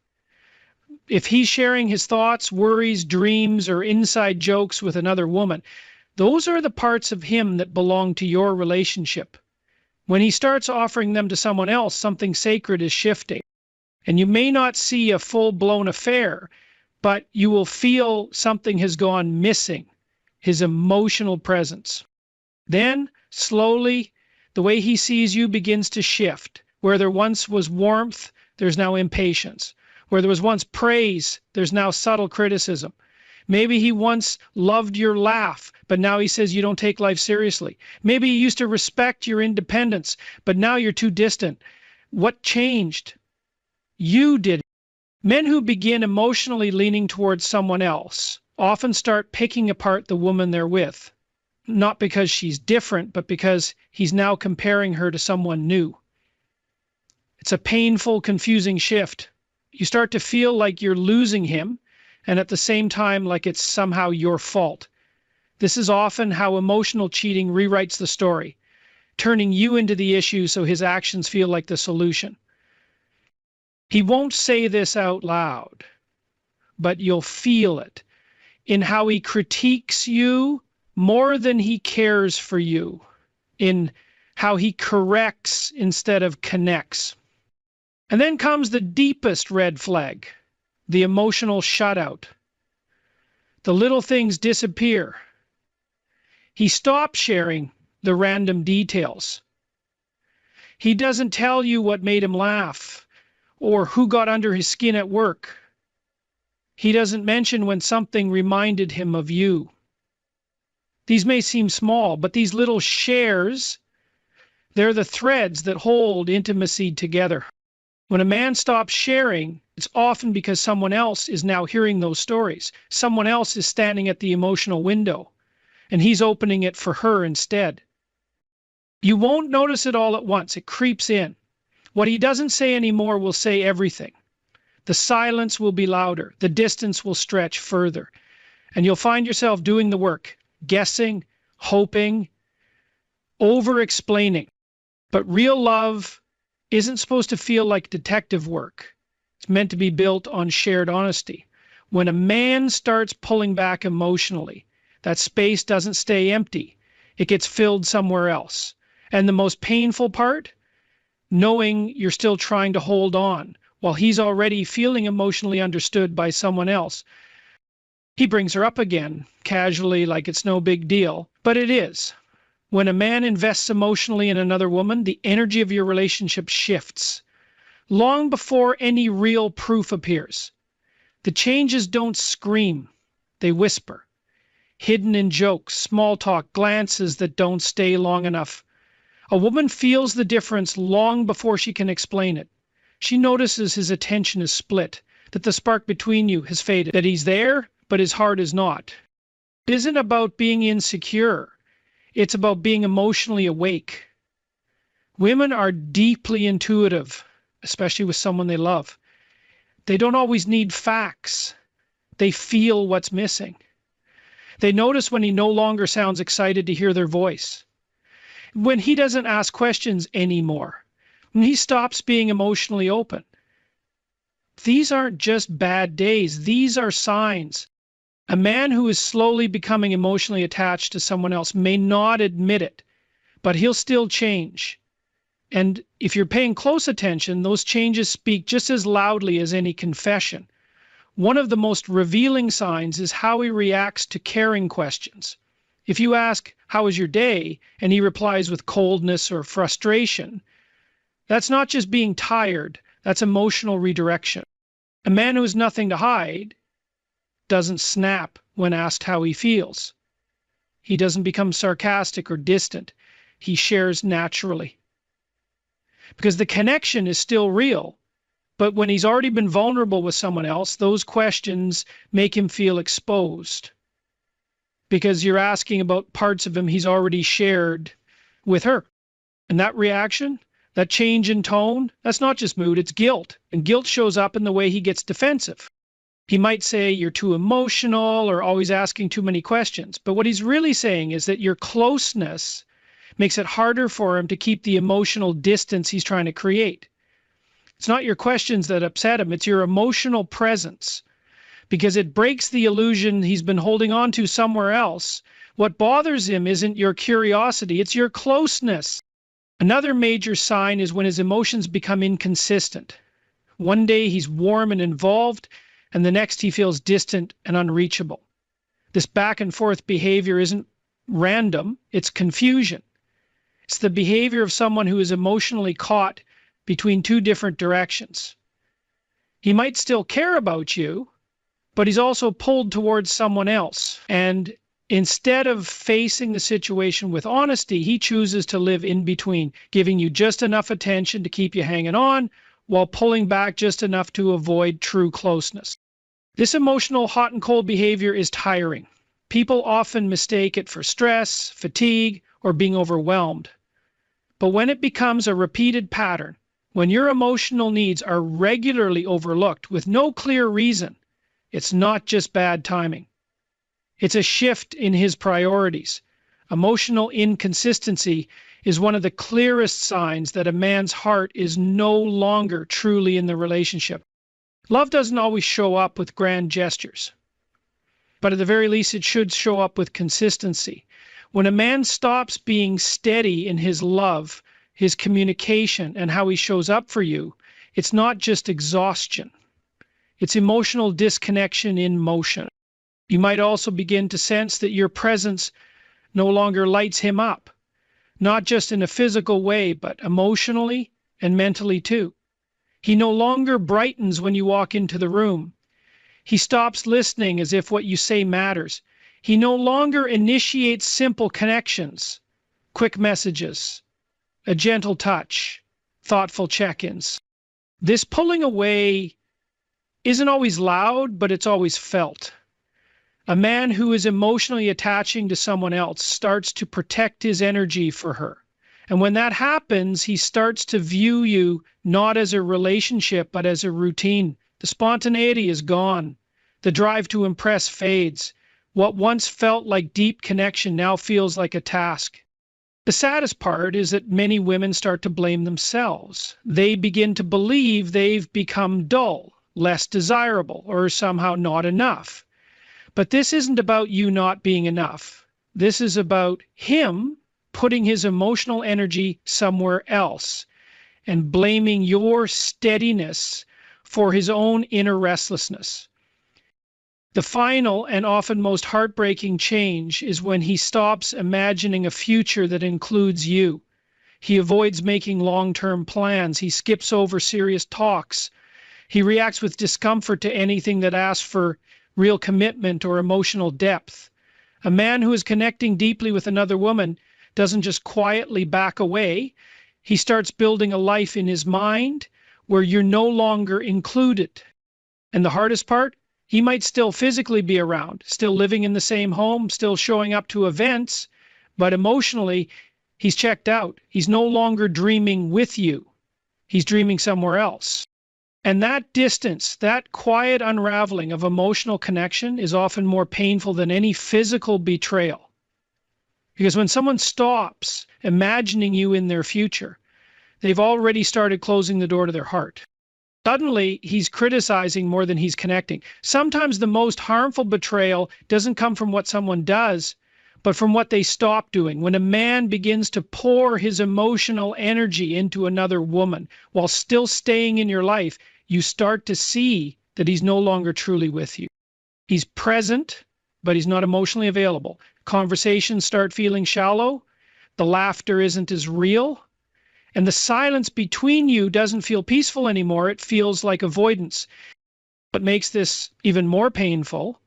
If he's sharing his thoughts, worries, dreams, or inside jokes with another woman, those are the parts of him that belong to your relationship. When he starts offering them to someone else, something sacred is shifting. And you may not see a full-blown affair, but you will feel something has gone missing, his emotional presence. Then, slowly, the way he sees you begins to shift. Where there once was warmth, there's now impatience. Where there was once praise, there's now subtle criticism. Maybe he once loved your laugh, but now he says you don't take life seriously. Maybe he used to respect your independence, but now you're too distant. What changed? You did. Men who begin emotionally leaning towards someone else often start picking apart the woman they're with. Not because she's different, but because he's now comparing her to someone new. It's a painful, confusing shift. You start to feel like you're losing him, and at the same time like it's somehow your fault. This is often how emotional cheating rewrites the story, turning you into the issue so his actions feel like the solution. He won't say this out loud, but you'll feel it in how he critiques you more than he cares for you, in how he corrects instead of connects. And then comes the deepest red flag, the emotional shutout. The little things disappear. He stops sharing the random details. He doesn't tell you what made him laugh or who got under his skin at work. He doesn't mention when something reminded him of you. These may seem small, but these little shares, they're the threads that hold intimacy together. When a man stops sharing, it's often because someone else is now hearing those stories. Someone else is standing at the emotional window, and he's opening it for her instead. You won't notice it all at once. It creeps in. What he doesn't say anymore will say everything. The silence will be louder. The distance will stretch further. And you'll find yourself doing the work, guessing, hoping, over-explaining. But real love isn't supposed to feel like detective work. It's meant to be built on shared honesty. When a man starts pulling back emotionally, that space doesn't stay empty. It gets filled somewhere else. And the most painful part? knowing you're still trying to hold on while he's already feeling emotionally understood by someone else. He brings her up again, casually, like it's no big deal, but it is. When a man invests emotionally in another woman, the energy of your relationship shifts long before any real proof appears. The changes don't scream, they whisper, hidden in jokes, small talk, glances that don't stay long enough. A woman feels the difference long before she can explain it. She notices his attention is split, that the spark between you has faded, that he's there, but his heart is not. It isn't about being insecure. It's about being emotionally awake. Women are deeply intuitive, especially with someone they love. They don't always need facts. They feel what's missing. They notice when he no longer sounds excited to hear their voice, when he doesn't ask questions anymore, when he stops being emotionally open. These aren't just bad days. These are signs. A man who is slowly becoming emotionally attached to someone else may not admit it, but he'll still change. And if you're paying close attention, those changes speak just as loudly as any confession. One of the most revealing signs is how he reacts to caring questions. If you ask, "How was your day?" and he replies with coldness or frustration, that's not just being tired, that's emotional redirection. A man who has nothing to hide doesn't snap when asked how he feels. He doesn't become sarcastic or distant. He shares naturally. Because the connection is still real, but when he's already been vulnerable with someone else, those questions make him feel exposed. Because you're asking about parts of him he's already shared with her. And that reaction, that change in tone, that's not just mood, it's guilt. And guilt shows up in the way he gets defensive. He might say you're too emotional or always asking too many questions. But what he's really saying is that your closeness makes it harder for him to keep the emotional distance he's trying to create. It's not your questions that upset him, it's your emotional presence. Because it breaks the illusion he's been holding on to somewhere else. What bothers him isn't your curiosity, it's your closeness. Another major sign is when his emotions become inconsistent. One day he's warm and involved, and the next he feels distant and unreachable. This back and forth behavior isn't random, it's confusion. It's the behavior of someone who is emotionally caught between two different directions. He might still care about you, but he's also pulled towards someone else. And instead of facing the situation with honesty, he chooses to live in between, giving you just enough attention to keep you hanging on, while pulling back just enough to avoid true closeness. This emotional hot and cold behavior is tiring. People often mistake it for stress, fatigue, or being overwhelmed. But when it becomes a repeated pattern, when your emotional needs are regularly overlooked with no clear reason, it's not just bad timing. It's a shift in his priorities. Emotional inconsistency is one of the clearest signs that a man's heart is no longer truly in the relationship. Love doesn't always show up with grand gestures, but at the very least it should show up with consistency. When a man stops being steady in his love, his communication, and how he shows up for you, it's not just exhaustion. It's emotional disconnection in motion. You might also begin to sense that your presence no longer lights him up, not just in a physical way, but emotionally and mentally too. He no longer brightens when you walk into the room. He stops listening as if what you say matters. He no longer initiates simple connections, quick messages, a gentle touch, thoughtful check-ins. This pulling away isn't always loud, but it's always felt. A man who is emotionally attaching to someone else starts to protect his energy for her. And when that happens, he starts to view you not as a relationship, but as a routine. The spontaneity is gone. The drive to impress fades. What once felt like deep connection now feels like a task. The saddest part is that many women start to blame themselves. They begin to believe they've become dull, less desirable, or somehow not enough. But this isn't about you not being enough. This is about him putting his emotional energy somewhere else. and blaming your steadiness for his own inner restlessness. The final and often most heartbreaking change is when he stops imagining a future that includes you. He avoids making long-term plans. He skips over serious talks. He reacts with discomfort to anything that asks for real commitment or emotional depth. A man who is connecting deeply with another woman doesn't just quietly back away. He starts building a life in his mind where you're no longer included. And the hardest part, he might still physically be around, still living in the same home, still showing up to events, but emotionally, he's checked out. He's no longer dreaming with you. He's dreaming somewhere else. And that distance, that quiet unraveling of emotional connection is often more painful than any physical betrayal. Because when someone stops imagining you in their future, they've already started closing the door to their heart. Suddenly, he's criticizing more than he's connecting. Sometimes the most harmful betrayal doesn't come from what someone does, but from what they stop doing. When a man begins to pour his emotional energy into another woman while still staying in your life, you start to see that he's no longer truly with you. He's present, but he's not emotionally available. Conversations start feeling shallow. The laughter isn't as real. And the silence between you doesn't feel peaceful anymore. It feels like avoidance. What makes this even more painful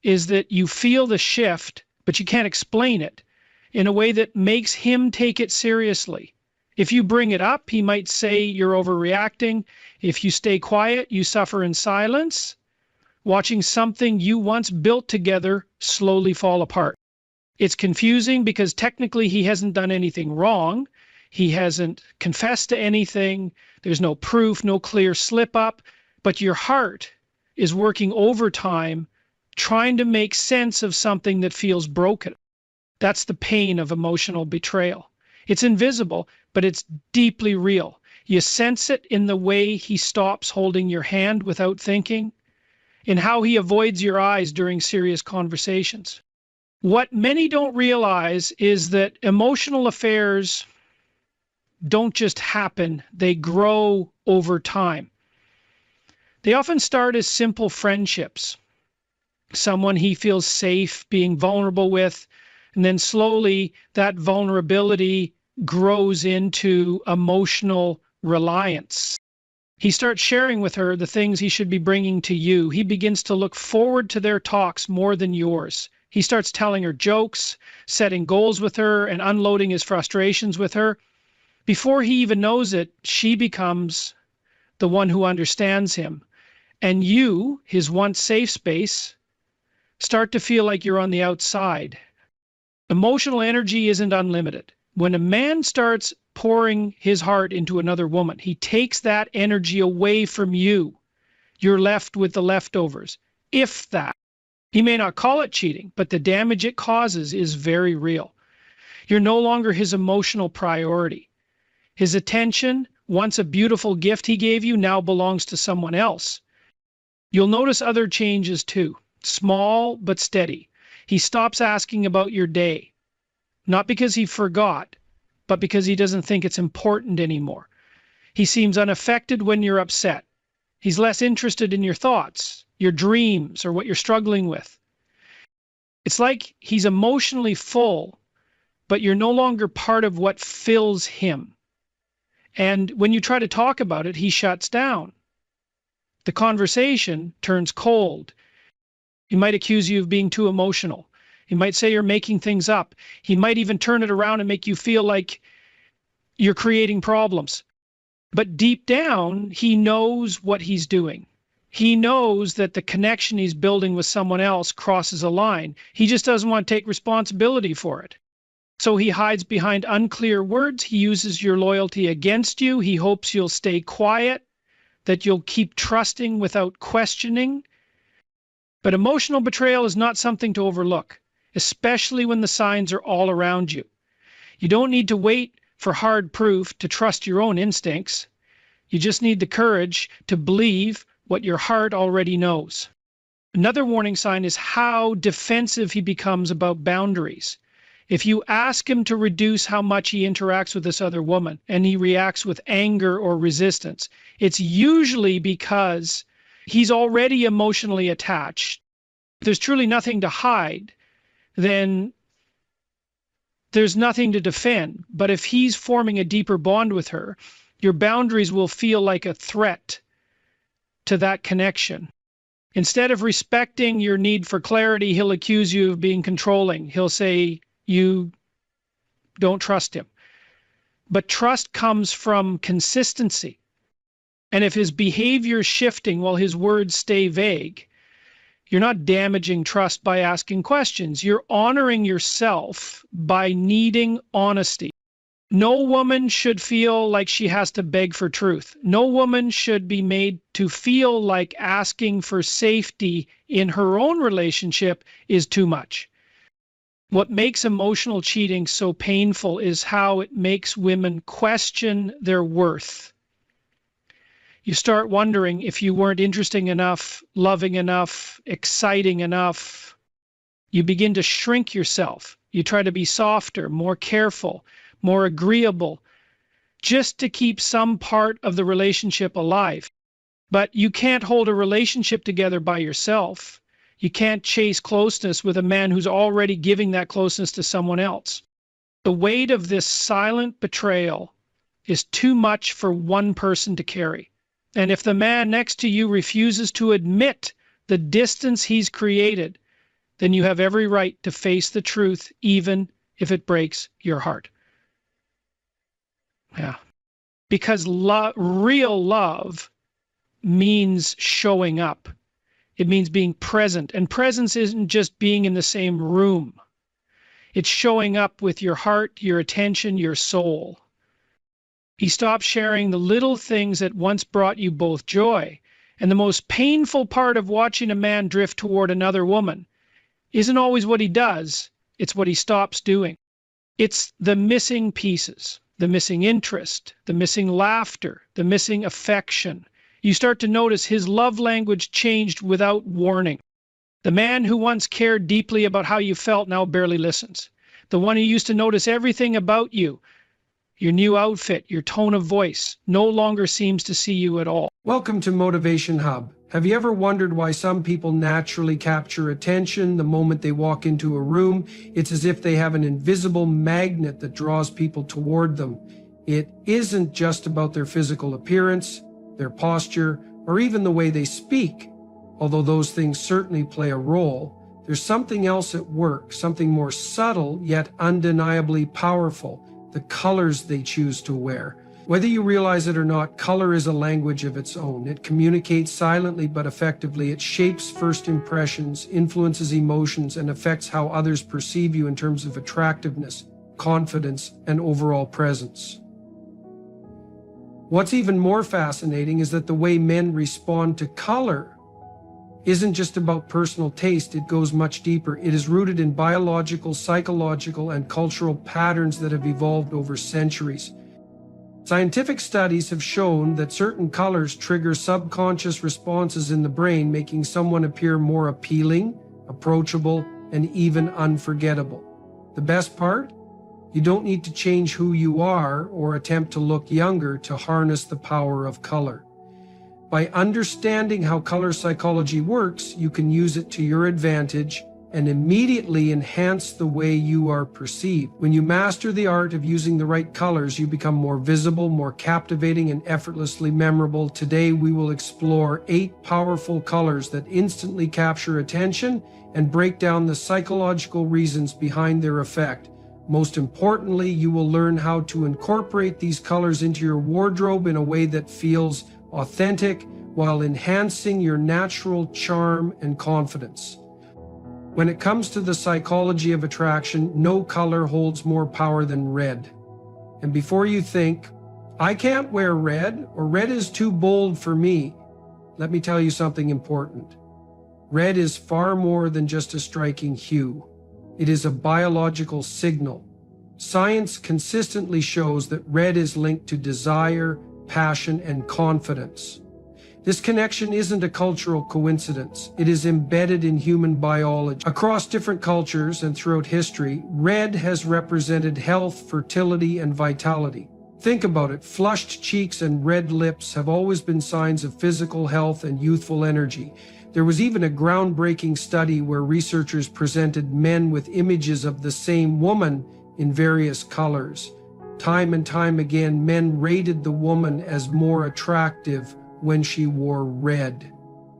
is that you feel the shift, but you can't explain it in a way that makes him take it seriously. If you bring it up, he might say you're overreacting. If you stay quiet, you suffer in silence, watching something you once built together slowly fall apart. It's confusing because technically he hasn't done anything wrong. He hasn't confessed to anything. There's no proof, no clear slip up, but your heart is working overtime trying to make sense of something that feels broken. That's the pain of emotional betrayal. It's invisible, but it's deeply real. You sense it in the way he stops holding your hand without thinking, in how he avoids your eyes during serious conversations. What many don't realize is that emotional affairs don't just happen, they grow over time. They often start as simple friendships, someone he feels safe being vulnerable with, and then slowly that vulnerability grows into emotional reliance. He starts sharing with her the things he should be bringing to you. He begins to look forward to their talks more than yours. He starts telling her jokes, setting goals with her, and unloading his frustrations with her. Before he even knows it, she becomes the one who understands him. And you, his once safe space, start to feel like you're on the outside. Emotional energy isn't unlimited. When a man starts pouring his heart into another woman, he takes that energy away from you. You're left with the leftovers, if that. He may not call it cheating, but the damage it causes is very real. You're no longer his emotional priority. His attention, once a beautiful gift he gave you, now belongs to someone else. You'll notice other changes too, small but steady. He stops asking about your day, not because he forgot, but because he doesn't think it's important anymore. He seems unaffected when you're upset. He's less interested in your thoughts, your dreams, or what you're struggling with. It's like he's emotionally full, but you're no longer part of what fills him. And when you try to talk about it, he shuts down. The conversation turns cold. He might accuse you of being too emotional. He might say you're making things up. He might even turn it around and make you feel like you're creating problems. But deep down, he knows what he's doing. He knows that the connection he's building with someone else crosses a line. He just doesn't want to take responsibility for it. So he hides behind unclear words. He uses your loyalty against you. He hopes you'll stay quiet, that you'll keep trusting without questioning. But emotional betrayal is not something to overlook, especially when the signs are all around you. You don't need to wait for hard proof to trust your own instincts. You just need the courage to believe what your heart already knows. Another warning sign is how defensive he becomes about boundaries. If you ask him to reduce how much he interacts with this other woman and he reacts with anger or resistance, it's usually because he's already emotionally attached. If there's truly nothing to hide, then there's nothing to defend. But if he's forming a deeper bond with her, your boundaries will feel like a threat to that connection. Instead of respecting your need for clarity, he'll accuse you of being controlling. He'll say you don't trust him. But trust comes from consistency. And if his behavior is shifting while his words stay vague, you're not damaging trust by asking questions. You're honoring yourself by needing honesty. No woman should feel like she has to beg for truth. No woman should be made to feel like asking for safety in her own relationship is too much. What makes emotional cheating so painful is how it makes women question their worth. You start wondering if you weren't interesting enough, loving enough, exciting enough. You begin to shrink yourself. You try to be softer, more careful, more agreeable, just to keep some part of the relationship alive. But you can't hold a relationship together by yourself. You can't chase closeness with a man who's already giving that closeness to someone else. The weight of this silent betrayal is too much for one person to carry. And if the man next to you refuses to admit the distance he's created, then you have every right to face the truth, even if it breaks your heart. Yeah. Because real love means showing up. It means being present. And presence isn't just being in the same room. It's showing up with your heart, your attention, your soul. He stops sharing the little things that once brought you both joy. And the most painful part of watching a man drift toward another woman isn't always what he does, it's what he stops doing. It's the missing pieces, the missing interest, the missing laughter, the missing affection. You start to notice his love language changed without warning. The man who once cared deeply about how you felt now barely listens. The one who used to notice everything about you, your new outfit, your tone of voice, no longer seems to see you at all. Welcome to Motivation Hub. Have you ever wondered why some people naturally capture attention the moment they walk into a room? It's as if they have an invisible magnet that draws people toward them. It isn't just about their physical appearance, their posture, or even the way they speak. Although those things certainly play a role, there's something else at work, something more subtle yet undeniably powerful: the colors they choose to wear. Whether you realize it or not, color is a language of its own. It communicates silently but effectively. It shapes first impressions, influences emotions, and affects how others perceive you in terms of attractiveness, confidence, and overall presence. What's even more fascinating is that the way men respond to color isn't just about personal taste. It goes much deeper. It is rooted in biological, psychological, and cultural patterns that have evolved over centuries. Scientific studies have shown that certain colors trigger subconscious responses in the brain, making someone appear more appealing, approachable, and even unforgettable. The best part? You don't need to change who you are or attempt to look younger to harness the power of color. By understanding how color psychology works, you can use it to your advantage and immediately enhance the way you are perceived. When you master the art of using the right colors, you become more visible, more captivating, and effortlessly memorable. Today, we will explore 8 powerful colors that instantly capture attention and break down the psychological reasons behind their effect. Most importantly, you will learn how to incorporate these colors into your wardrobe in a way that feels authentic while enhancing your natural charm and confidence. When it comes to the psychology of attraction, no color holds more power than red. And before you think, I can't wear red, or red is too bold for me, let me tell you something important. Red is far more than just a striking hue. It is a biological signal. Science consistently shows that red is linked to desire, passion, and confidence. This connection isn't a cultural coincidence. It is embedded in human biology. Across different cultures and throughout history, red has represented health, fertility, and vitality. Think about it. Flushed cheeks and red lips have always been signs of physical health and youthful energy. There was even a groundbreaking study where researchers presented men with images of the same woman in various colors. Time and time again, men rated the woman as more attractive when she wore red.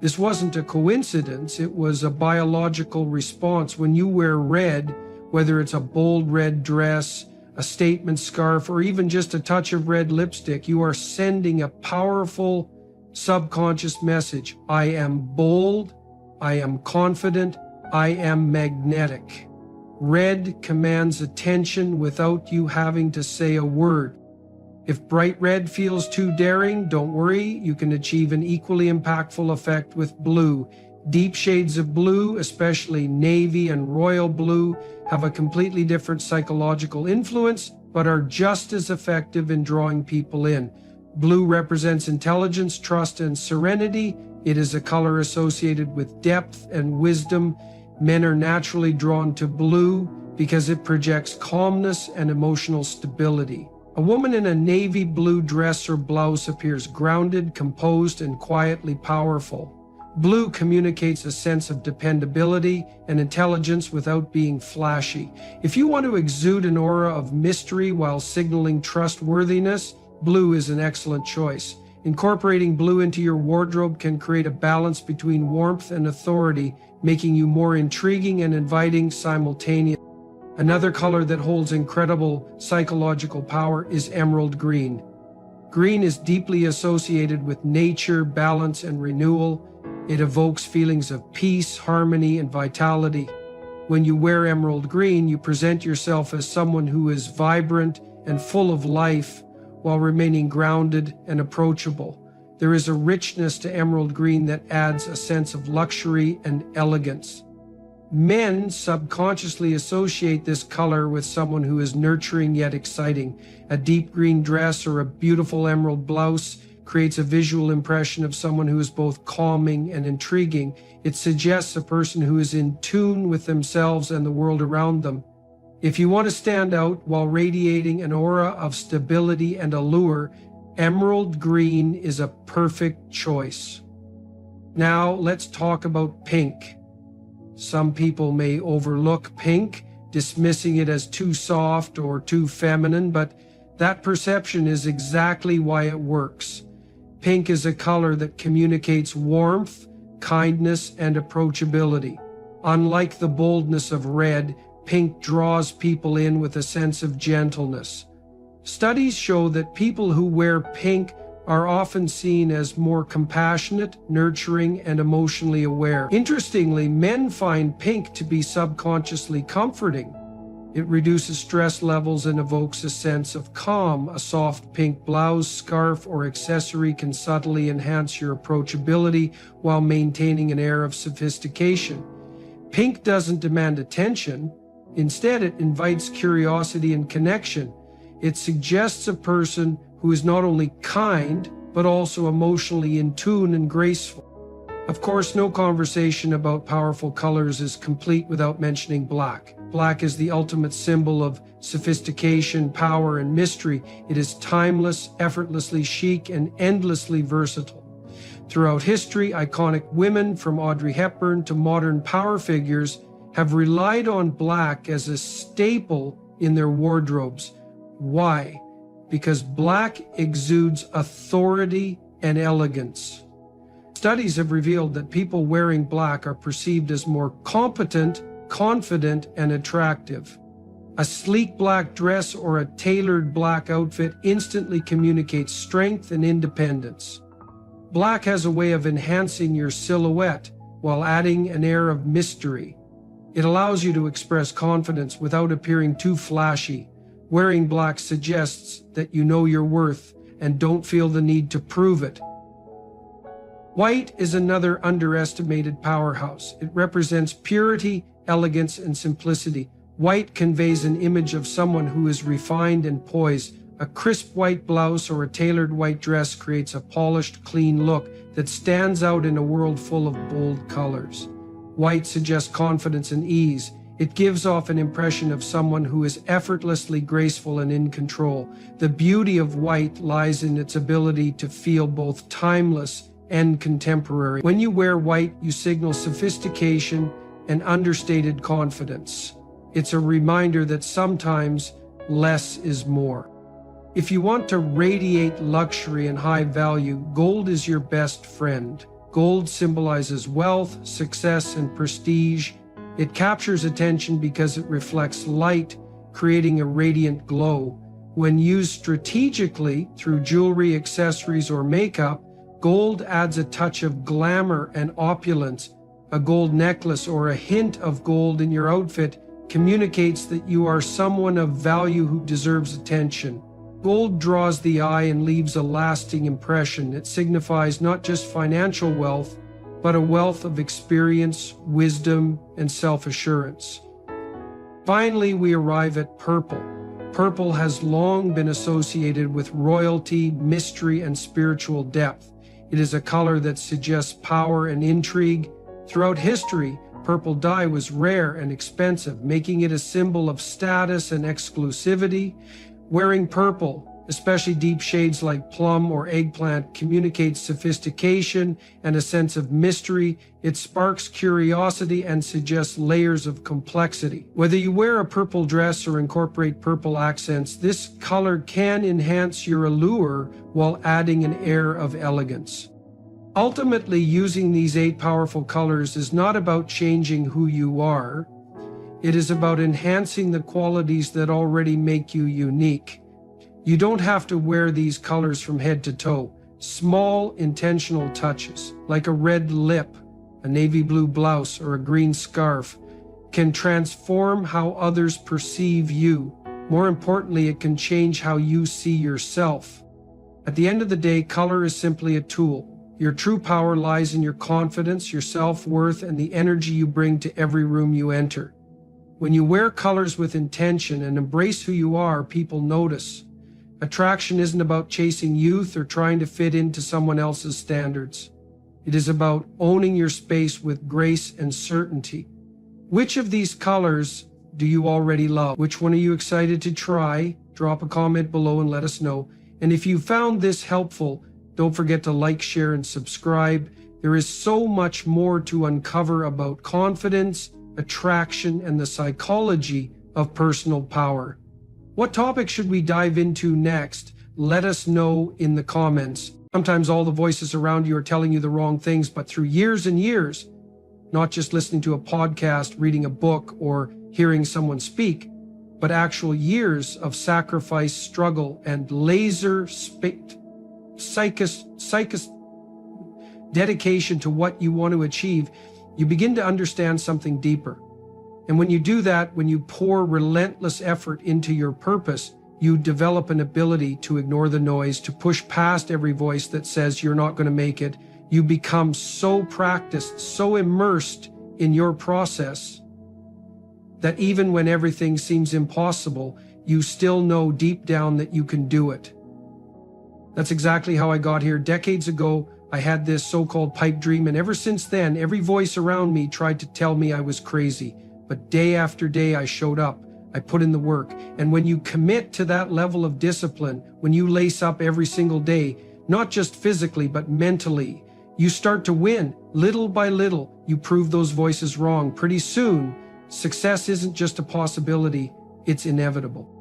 This wasn't a coincidence, it was a biological response. When you wear red, whether it's a bold red dress, a statement scarf, or even just a touch of red lipstick, you are sending a powerful subconscious message. I am bold, I am confident, I am magnetic. Red commands attention without you having to say a word. If bright red feels too daring, don't worry, you can achieve an equally impactful effect with blue. Deep shades of blue, especially navy and royal blue, have a completely different psychological influence, but are just as effective in drawing people in. Blue represents intelligence, trust, and serenity. It is a color associated with depth and wisdom. Men are naturally drawn to blue because it projects calmness and emotional stability. A woman in a navy blue dress or blouse appears grounded, composed, and quietly powerful. Blue communicates a sense of dependability and intelligence without being flashy. If you want to exude an aura of mystery while signaling trustworthiness, blue is an excellent choice. Incorporating blue into your wardrobe can create a balance between warmth and authority, making you more intriguing and inviting simultaneously. Another color that holds incredible psychological power is emerald green. Green is deeply associated with nature, balance, and renewal. It evokes feelings of peace, harmony, and vitality. When you wear emerald green, you present yourself as someone who is vibrant and full of life while remaining grounded and approachable. There is a richness to emerald green that adds a sense of luxury and elegance. Men subconsciously associate this color with someone who is nurturing yet exciting. A deep green dress or a beautiful emerald blouse creates a visual impression of someone who is both calming and intriguing. It suggests a person who is in tune with themselves and the world around them. If you want to stand out while radiating an aura of stability and allure, emerald green is a perfect choice. Now let's talk about pink. Some people may overlook pink, dismissing it as too soft or too feminine, but that perception is exactly why it works. Pink is a color that communicates warmth, kindness, and approachability. Unlike the boldness of red, pink draws people in with a sense of gentleness. Studies show that people who wear pink are often seen as more compassionate, nurturing, and emotionally aware. Interestingly, men find pink to be subconsciously comforting. It reduces stress levels and evokes a sense of calm. A soft pink blouse, scarf, or accessory can subtly enhance your approachability while maintaining an air of sophistication. Pink doesn't demand attention. Instead, it invites curiosity and connection. It suggests a person who is not only kind, but also emotionally in tune and graceful. Of course, no conversation about powerful colors is complete without mentioning black. Black is the ultimate symbol of sophistication, power, and mystery. It is timeless, effortlessly chic, and endlessly versatile. Throughout history, iconic women from Audrey Hepburn to modern power figures have relied on black as a staple in their wardrobes. Why? Because black exudes authority and elegance. Studies have revealed that people wearing black are perceived as more competent, confident, and attractive. A sleek black dress or a tailored black outfit instantly communicates strength and independence. Black has a way of enhancing your silhouette while adding an air of mystery. It allows you to express confidence without appearing too flashy. Wearing black suggests that you know your worth and don't feel the need to prove it. White is another underestimated powerhouse. It represents purity, elegance, and simplicity. White conveys an image of someone who is refined and poised. A crisp white blouse or a tailored white dress creates a polished, clean look that stands out in a world full of bold colors. White suggests confidence and ease. It gives off an impression of someone who is effortlessly graceful and in control. The beauty of white lies in its ability to feel both timeless and contemporary. When you wear white, you signal sophistication and understated confidence. It's a reminder that sometimes less is more. If you want to radiate luxury and high value, gold is your best friend. Gold symbolizes wealth, success, and prestige. It captures attention because it reflects light, creating a radiant glow. When used strategically through jewelry, accessories, or makeup, gold adds a touch of glamour and opulence. A gold necklace or a hint of gold in your outfit communicates that you are someone of value who deserves attention. Gold draws the eye and leaves a lasting impression. It signifies not just financial wealth, but a wealth of experience, wisdom, and self-assurance. Finally, we arrive at purple. Purple has long been associated with royalty, mystery, and spiritual depth. It is a color that suggests power and intrigue. Throughout history, purple dye was rare and expensive, making it a symbol of status and exclusivity. Wearing purple, especially deep shades like plum or eggplant, communicates sophistication and a sense of mystery. It sparks curiosity and suggests layers of complexity. Whether you wear a purple dress or incorporate purple accents, this color can enhance your allure while adding an air of elegance. Ultimately, using these 8 powerful colors is not about changing who you are. It is about enhancing the qualities that already make you unique. You don't have to wear these colors from head to toe. Small, intentional touches, like a red lip, a navy blue blouse, or a green scarf, can transform how others perceive you. More importantly, it can change how you see yourself. At the end of the day, color is simply a tool. Your true power lies in your confidence, your self-worth, and the energy you bring to every room you enter. When you wear colors with intention and embrace who you are, people notice. Attraction isn't about chasing youth or trying to fit into someone else's standards. It is about owning your space with grace and certainty. Which of these colors do you already love? Which one are you excited to try? Drop a comment below and let us know. And if you found this helpful, don't forget to like, share, and subscribe. There is so much more to uncover about confidence, attraction, and the psychology of personal power. What topic should we dive into next? Let us know in the comments. Sometimes all the voices around you are telling you the wrong things, but through years and years, not just listening to a podcast, reading a book, or hearing someone speak, but actual years of sacrifice, struggle, and dedication to what you want to achieve, you begin to understand something deeper. And when you do that, when you pour relentless effort into your purpose, you develop an ability to ignore the noise, to push past every voice that says you're not going to make it. You become so practiced, so immersed in your process, that even when everything seems impossible, you still know deep down that you can do it. That's exactly how I got here. Decades ago, I had this so-called pipe dream, and ever since then, every voice around me tried to tell me I was crazy. But day after day, I showed up. I put in the work. And when you commit to that level of discipline, when you lace up every single day, not just physically, but mentally, you start to win. Little by little, you prove those voices wrong. Pretty soon, success isn't just a possibility, it's inevitable.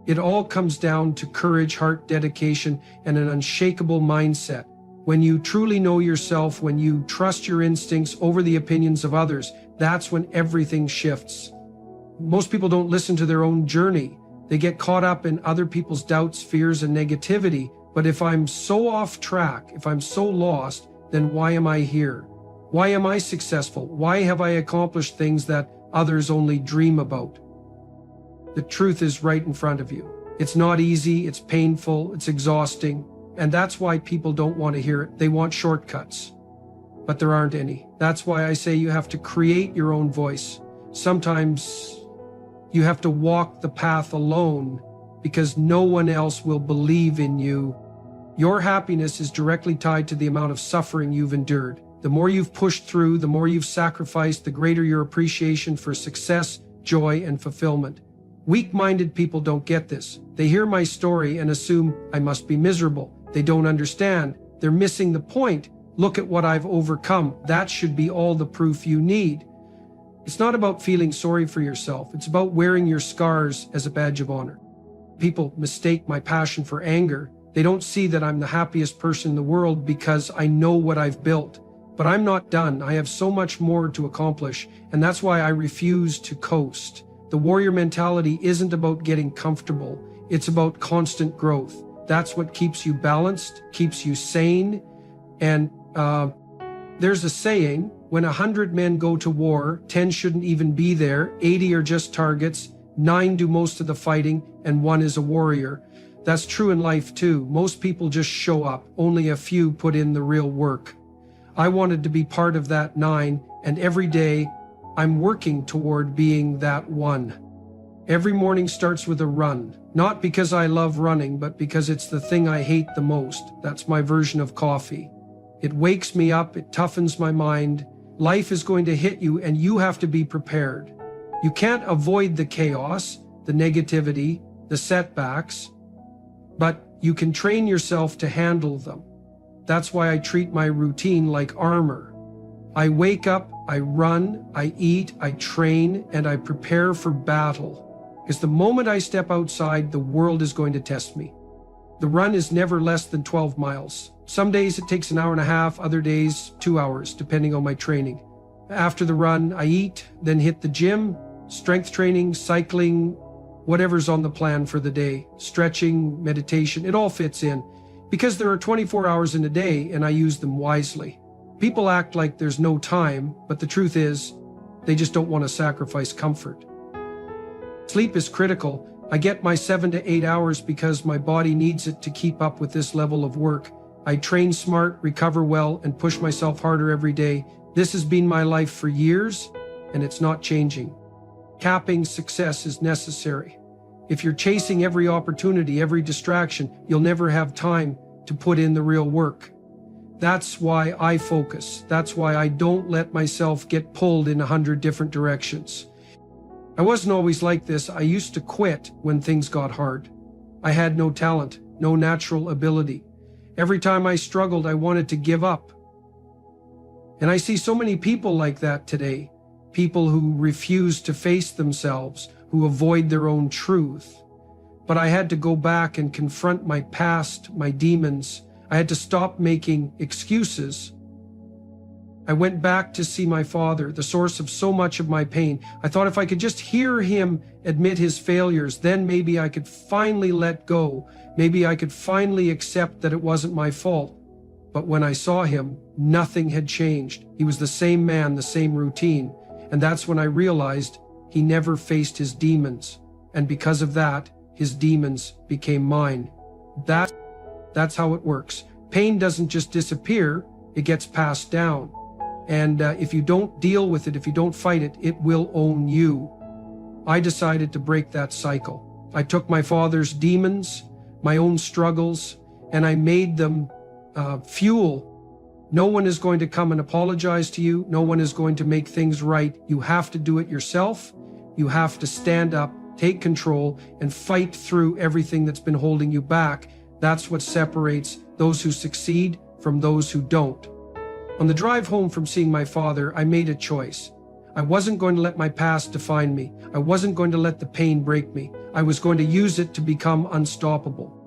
It all comes down to courage, heart, dedication, and an unshakable mindset. When you truly know yourself, when you trust your instincts over the opinions of others, that's when everything shifts. Most people don't listen to their own journey. They get caught up in other people's doubts, fears, and negativity. But if I'm so off track, if I'm so lost, then why am I here? Why am I successful? Why have I accomplished things that others only dream about? The truth is right in front of you. It's not easy, it's painful, it's exhausting, and that's why people don't want to hear it. They want shortcuts, but there aren't any. That's why I say you have to create your own voice. Sometimes you have to walk the path alone because no one else will believe in you Your happiness is directly tied to the amount of suffering you've endured. The more you've pushed through, the more you've sacrificed, the greater your appreciation for success, joy, and fulfillment. Weak-minded people don't get this. They hear my story and assume I must be miserable. They don't understand. They're missing the point. Look at what I've overcome. That should be all the proof you need. It's not about feeling sorry for yourself. It's about wearing your scars as a badge of honor. People mistake my passion for anger. They don't see that I'm the happiest person in the world because I know what I've built. But I'm not done. I have so much more to accomplish, and that's why I refuse to coast. The warrior mentality isn't about getting comfortable. It's about constant growth. That's what keeps you balanced, keeps you sane. And there's a saying, when 100 men go to war, 10 shouldn't even be there, 80 are just targets, 9 do most of the fighting, and 1 is a warrior. That's true in life too. Most people just show up. Only a few put in the real work. I wanted to be part of that 9, and every day I'm working toward being that 1. Every morning starts with a run, not because I love running, but because it's the thing I hate the most. That's my version of coffee. It wakes me up, it toughens my mind. Life is going to hit you, and you have to be prepared. You can't avoid the chaos, the negativity, the setbacks, but you can train yourself to handle them. That's why I treat my routine like armor. I wake up, I run, I eat, I train, and I prepare for battle. Because the moment I step outside, the world is going to test me. The run is never less than 12 miles. Some days it takes an hour and a half, other days 2 hours, depending on my training. After the run, I eat, then hit the gym, strength training, cycling, whatever's on the plan for the day, stretching, meditation, it all fits in. Because there are 24 hours in a day and I use them wisely. People act like there's no time, but the truth is, they just don't want to sacrifice comfort. Sleep is critical. I get my 7 to 8 hours because my body needs it to keep up with this level of work. I train smart, recover well, and push myself harder every day. This has been my life for years, and it's not changing. Capping success is necessary. If you're chasing every opportunity, every distraction, you'll never have time to put in the real work. That's why I focus. That's why I don't let myself get pulled in 100 different directions. I wasn't always like this. I used to quit when things got hard. I had no talent, no natural ability. Every time I struggled, I wanted to give up. And I see so many people like that today. People who refuse to face themselves, who avoid their own truth. But I had to go back and confront my past, my demons. I had to stop making excuses. I went back to see my father, the source of so much of my pain. I thought if I could just hear him admit his failures, then maybe I could finally let go. Maybe I could finally accept that it wasn't my fault. But when I saw him, nothing had changed. He was the same man, the same routine. And that's when I realized he never faced his demons. And because of that, his demons became mine. That's how it works. Pain doesn't just disappear, it gets passed down. And if you don't deal with it, if you don't fight it, it will own you. I decided to break that cycle. I took my father's demons, my own struggles, and I made them fuel. No one is going to come and apologize to you. No one is going to make things right. You have to do it yourself. You have to stand up, take control, and fight through everything that's been holding you back. That's what separates those who succeed from those who don't. On the drive home from seeing my father, I made a choice. I wasn't going to let my past define me. I wasn't going to let the pain break me. I was going to use it to become unstoppable.